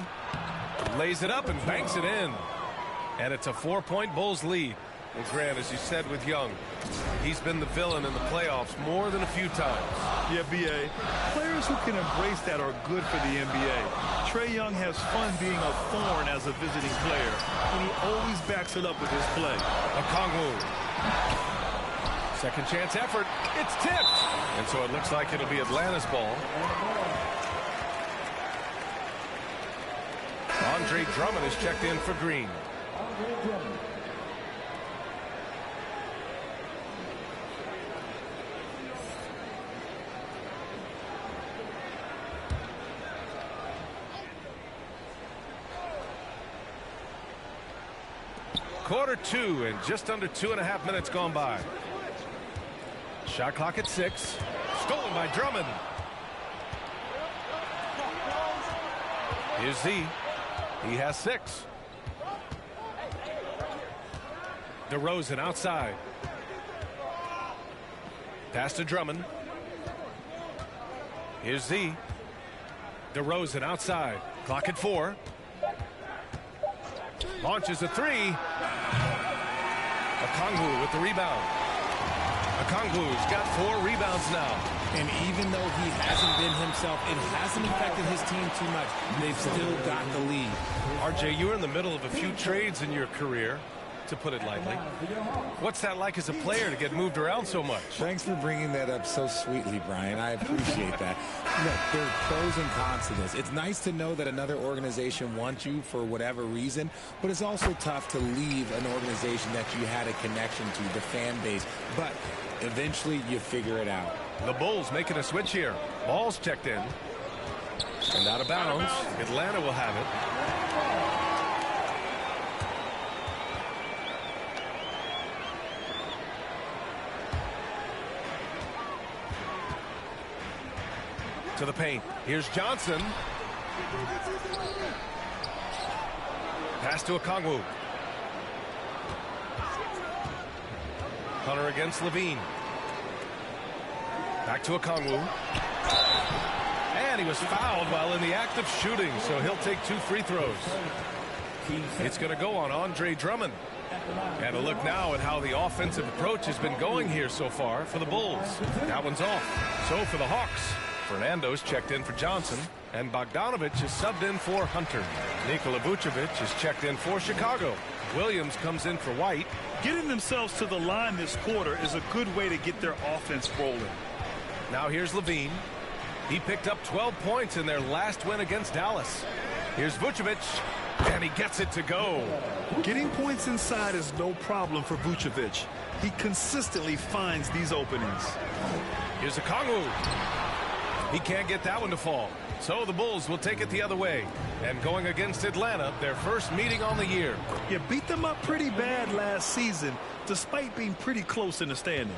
Lays it up and banks it in. And it's a 4-point Bulls lead. Well, Grant, as you said with Young, he's been the villain in the playoffs more than a few times. Yeah, B.A. Players who can embrace that are good for the NBA. Trae Young has fun being a thorn as a visiting player, and he always backs it up with his play. Okongwu. Second chance effort. It's tipped. And so it looks like it'll be Atlanta's ball. Andre Drummond is checked in for Green. Quarter 2 and just under 2.5 minutes gone by. Shot clock at 6. Stolen by Drummond. Here's Z. He has 6. DeRozan outside. Pass to Drummond. Here's Z. DeRozan outside. Clock at 4. Launches a three. Okongwu with the rebound. Okongwu's got 4 rebounds now. And even though he hasn't been himself, it hasn't affected his team too much. They've still got the lead. RJ, you're in the middle of a few trades in your career, to put it lightly. What's that like as a player to get moved around so much? Thanks for bringing that up so sweetly, Brian. I appreciate that. Look, there are pros and cons to this. It's nice to know that another organization wants you for whatever reason, but it's also tough to leave an organization that you had a connection to, the fan base. But eventually you figure it out. The Bulls making a switch here. Ball's checked in. And out of bounds. Atlanta will have it. To the paint. Here's Johnson. Pass to Okongwu. Hunter against Levine. Back to Okongwu. And he was fouled while in the act of shooting, so he'll take 2 free throws. It's going to go on Andre Drummond. And a look now at how the offensive approach has been going here so far for the Bulls. That one's off. So for the Hawks, Fernando's checked in for Johnson, and Bogdanovic is subbed in for Hunter. Nikola Vucevic is checked in for Chicago. Williams comes in for White. Getting themselves to the line this quarter is a good way to get their offense rolling. Now here's Levine. He picked up 12 points in their last win against Dallas. Here's Vucevic, and he gets it to go. Getting points inside is no problem for Vucevic. He consistently finds these openings. Here's Okongwu. He can't get that one to fall. So the Bulls will take it the other way. And going against Atlanta, their first meeting on the year. You beat them up pretty bad last season, despite being pretty close in the standings.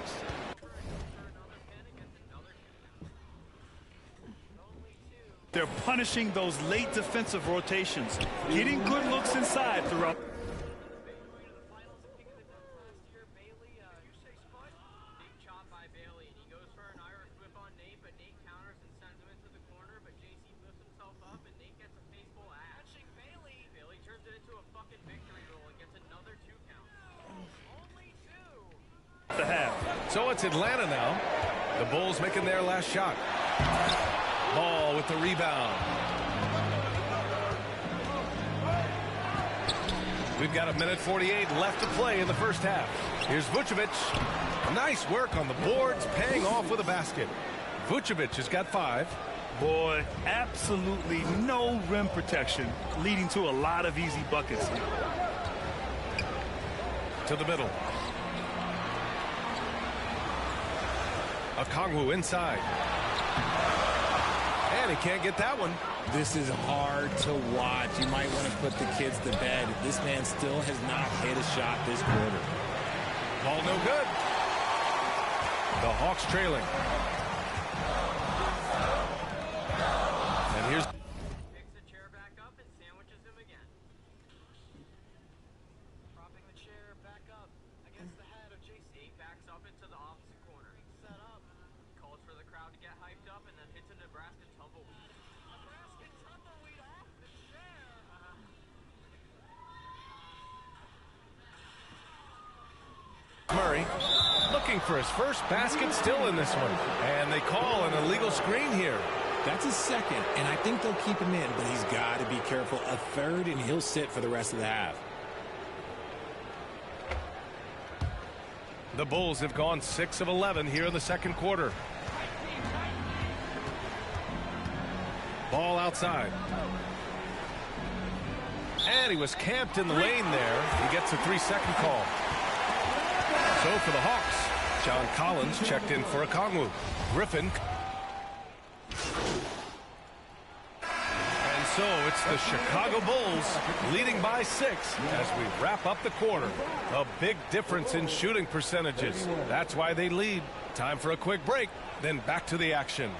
They're punishing those late defensive rotations, getting good looks inside throughout. So it's Atlanta now. The Bulls making their last shot. Ball with the rebound. We've got 1:48 left to play in the first half. Here's Vucevic. Nice work on the boards, paying off with a basket. Vucevic has got 5. Boy, absolutely no rim protection, leading to a lot of easy buckets. To the middle. Okongwu inside. And he can't get that one. This is hard to watch. You might want to put the kids to bed. This man still has not hit a shot this quarter. Ball no good. The Hawks trailing. And here's... Picks the chair back up and sandwiches him again. Propping the chair back up against the head of JC. Backs up into the opposite corner. Set up. Calls for the crowd to get hyped up and then hits a Nebraska tumbleweed. Nebraska tumbleweed off the chair. Murray looking for his first basket, still in this one. And they call an illegal screen here. That's his second, and I think they'll keep him in, but he's got to be careful. A third, and he'll sit for the rest of the half. The Bulls have gone 6 of 11 here in the second quarter. Ball outside. And he was camped in the lane there. He gets a 3-second call. So for the Hawks, John Collins checked in for Okongwu. Griffin. And so it's the Chicago Bulls leading by 6 as we wrap up the quarter. A big difference in shooting percentages. That's why they lead. Time for a quick break, then back to the action.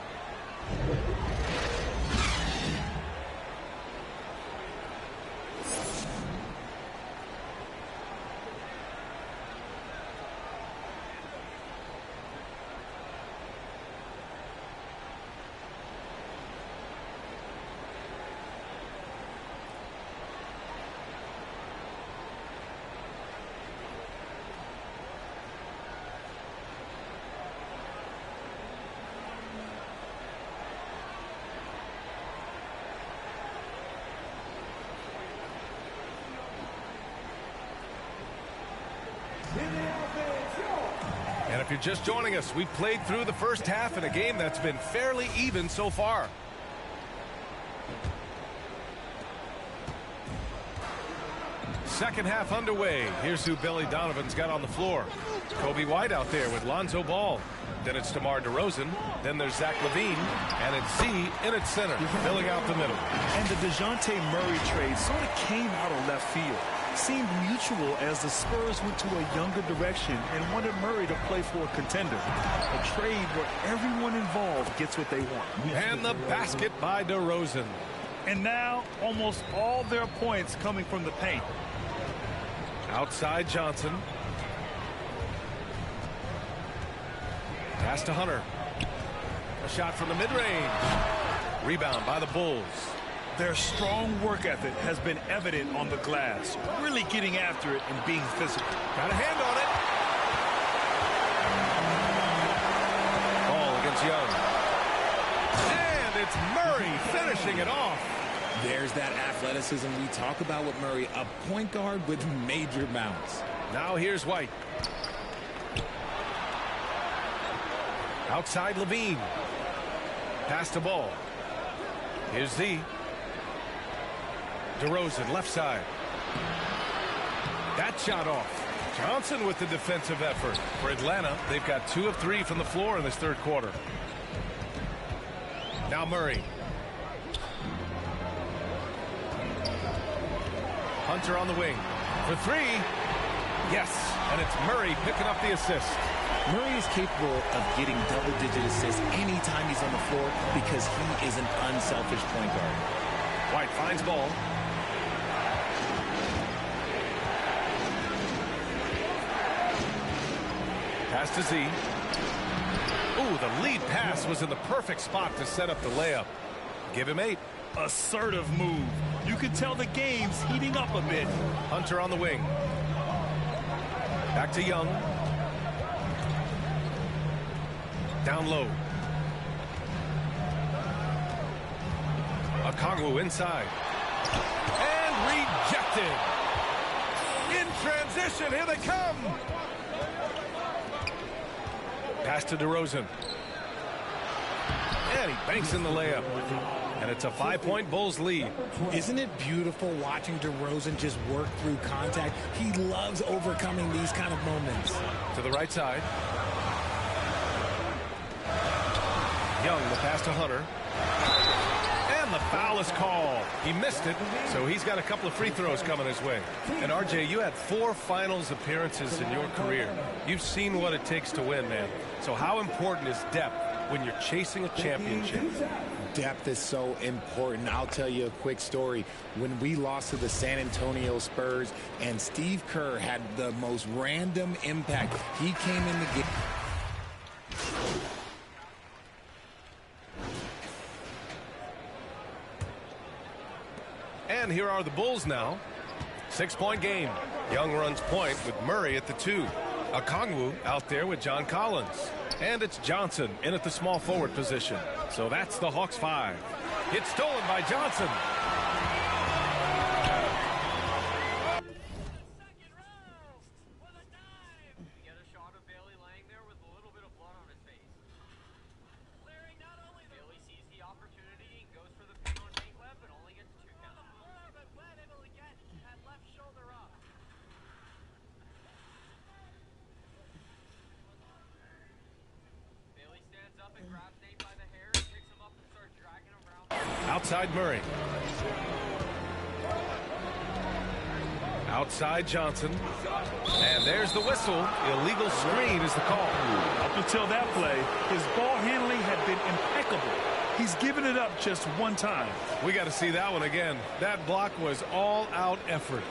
you're just joining us, we've played through the first half in a game that's been fairly even so far. Second half underway. Here's who Billy Donovan's got on the floor. Kobe White out there with Lonzo Ball. Then it's DeMar DeRozan. Then there's Zach LaVine. And it's Z in its center, filling out the middle. And the DeJounte Murray trade sort of came out of left field. Seemed mutual as the Spurs went to a younger direction and wanted Murray to play for a contender. A trade where everyone involved gets what they want. And the basket by DeRozan. And now almost all their points coming from the paint. Outside Johnson. Pass to Hunter. A shot from the mid-range. Rebound by the Bulls. Their strong work ethic has been evident on the glass, really getting after it and being physical. Got a hand on it. Ball against Young. And it's Murray finishing it off. There's that athleticism we talk about with Murray, a point guard with major bounce. Now here's White. Outside LaVine. Pass to Ball. Here's Z. DeRozan left side. That shot off. Johnson with the defensive effort. For Atlanta, they've got 2 of 3 from the floor in this third quarter. Now Murray. Hunter on the wing. For 3. Yes. And it's Murray picking up the assist. Murray is capable of getting double-digit assists anytime he's on the floor because he is an unselfish point guard. White finds Ball. Pass to Z. Ooh, the lead pass was in the perfect spot to set up the layup. Give him 8. Assertive move. You can tell the game's heating up a bit. Hunter on the wing. Back to Young. Down low. Okongwu inside. And rejected. In transition, here they come. Pass to DeRozan. And he banks in the layup. And it's a 5-point Bulls lead. Isn't it beautiful watching DeRozan just work through contact? He loves overcoming these kind of moments. To the right side. Young, the pass to Hunter. And the foul is called. He missed it, so he's got a couple of free throws coming his way. And RJ, you had 4 finals appearances in your career. You've seen what it takes to win, man. So how important is depth when you're chasing a championship? Depth is so important. I'll tell you a quick story. When we lost to the San Antonio Spurs and Steve Kerr had the most random impact, he came in the game. And here are the Bulls now. 6-point game. Young runs point with Murray at the 2. Okongwu out there with John Collins. And it's Johnson in at the small forward position. So that's the Hawks 5. It's stolen by Johnson. Outside Murray. Outside Johnson. And there's the whistle. Illegal screen is the call. Up until that play, his ball handling had been impeccable. He's given it up just one time. We got to see that one again. That block was all-out effort.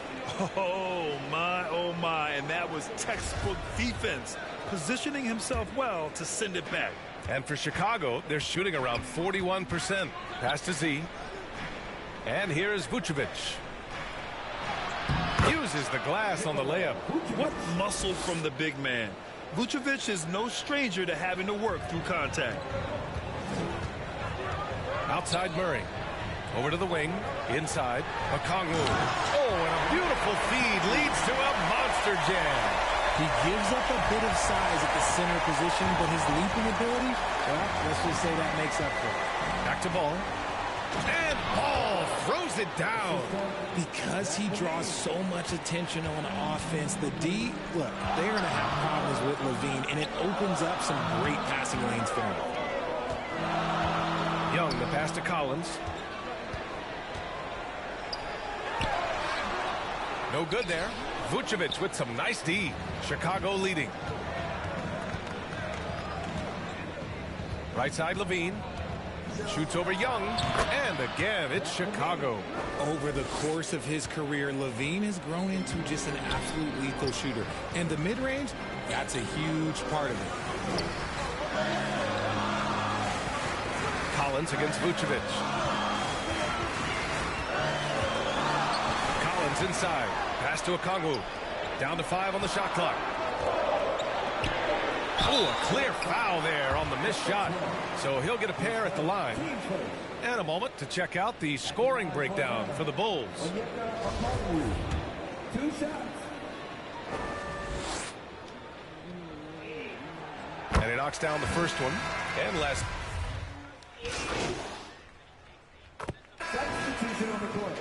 Oh, my. And that was textbook defense, positioning himself well to send it back. And for Chicago, they're shooting around 41%. Pass to Z. And here is Vucevic. Uses the glass on the layup. What muscle from the big man. Vucevic is no stranger to having to work through contact. Outside Murray. Over to the wing. Inside. Okongwu. Oh, and a beautiful feed leads to a monster jam. He gives up a bit of size at the center position, but his leaping ability, well, let's just say that makes up for it. Back to Ball. And Ball throws it down. Because he draws so much attention on offense, the D, look, they're going to have problems with Levine, and it opens up some great passing lanes for him. Young, the pass to Collins. No good there. Vucevic with some nice D. Chicago leading. Right side, Levine. Shoots over Young. And again, it's Chicago. Over the course of his career, Levine has grown into just an absolute lethal shooter. And the mid-range, that's a huge part of it. Collins against Vucevic. Collins inside. Pass to Okongwu. Down to 5 on the shot clock. Oh, a clear foul there on the missed shot. So he'll get a pair at the line. And a moment to check out the scoring breakdown for the Bulls. 2 shots. And he knocks down the first one. And last. Substitution on the court.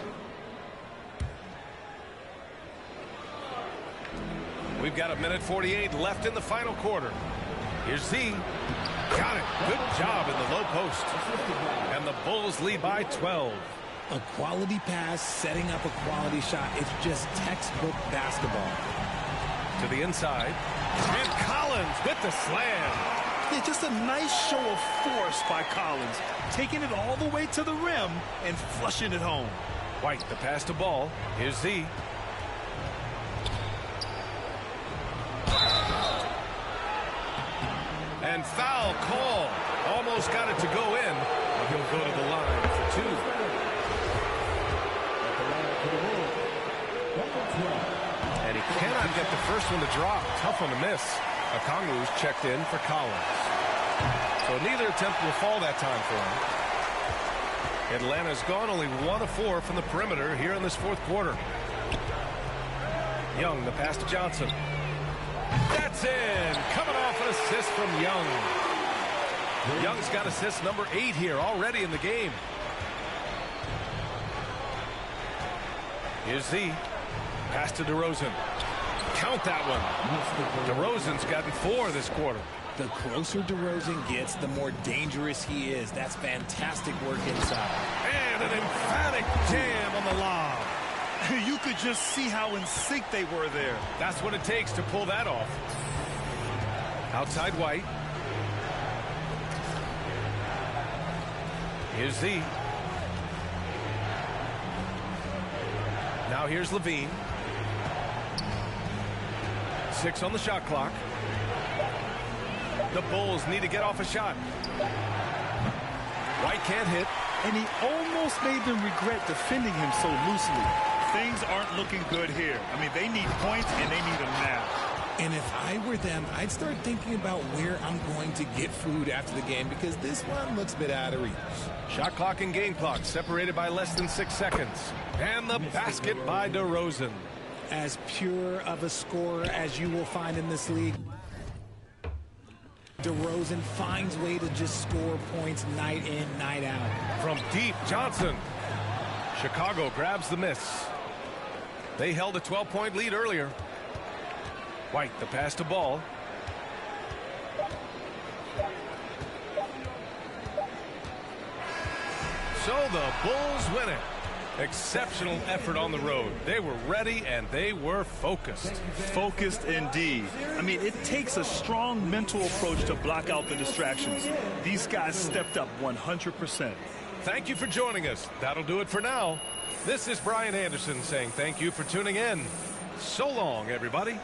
We've got 1:48 left in the final quarter. Here's Z. Got it. Good job in the low post. And the Bulls lead by 12. A quality pass, setting up a quality shot. It's just textbook basketball. To the inside. And Collins with the slam. Yeah, just a nice show of force by Collins, taking it all the way to the rim and flushing it home. White, the pass to Ball. Here's Z. And foul call. Almost got it to go in. But he'll go to the line for 2. And he cannot get the first one to drop. Tough one to miss. Okongwu's checked in for Collins. So neither attempt will fall that time for him. Atlanta's gone only 1 of 4 from the perimeter here in this fourth quarter. Young, the pass to Johnson. That's in. Coming off an assist from Young. Young's got assist number 8 here already in the game. Here's Z. Pass to DeRozan. Count that one. DeRozan's gotten 4 this quarter. The closer DeRozan gets, the more dangerous he is. That's fantastic work inside. And an emphatic jam on the lob. You could just see how in sync they were there. That's what it takes to pull that off. Outside White. Here's Z. Now here's Levine. 6 on the shot clock. The Bulls need to get off a shot. White can't hit. And he almost made them regret defending him so loosely. Things aren't looking good here. I mean, they need points, and they need them now. And if I were them, I'd start thinking about where I'm going to get food after the game, because this one looks a bit out of reach. Shot clock and game clock separated by less than 6 seconds. And the basket by DeRozan. As pure of a scorer as you will find in this league, DeRozan finds a way to just score points night in, night out. From deep, Johnson. Chicago grabs the miss. They held a 12-point lead earlier. White, the pass to Ball. So the Bulls win it. Exceptional effort on the road. They were ready and they were focused. Focused indeed. I mean, it takes a strong mental approach to block out the distractions. These guys stepped up 100%. Thank you for joining us. That'll do it for now. This is Brian Anderson saying thank you for tuning in. So long, everybody.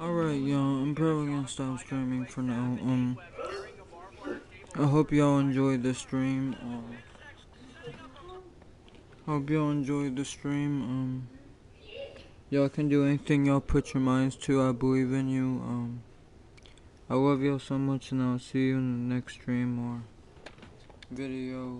Alright, y'all, I'm probably gonna stop streaming for now. I hope y'all enjoyed the stream. Hope y'all enjoyed the stream. Y'all can do anything y'all put your minds to. I believe in you. I love y'all so much, and I'll see you in the next stream or video.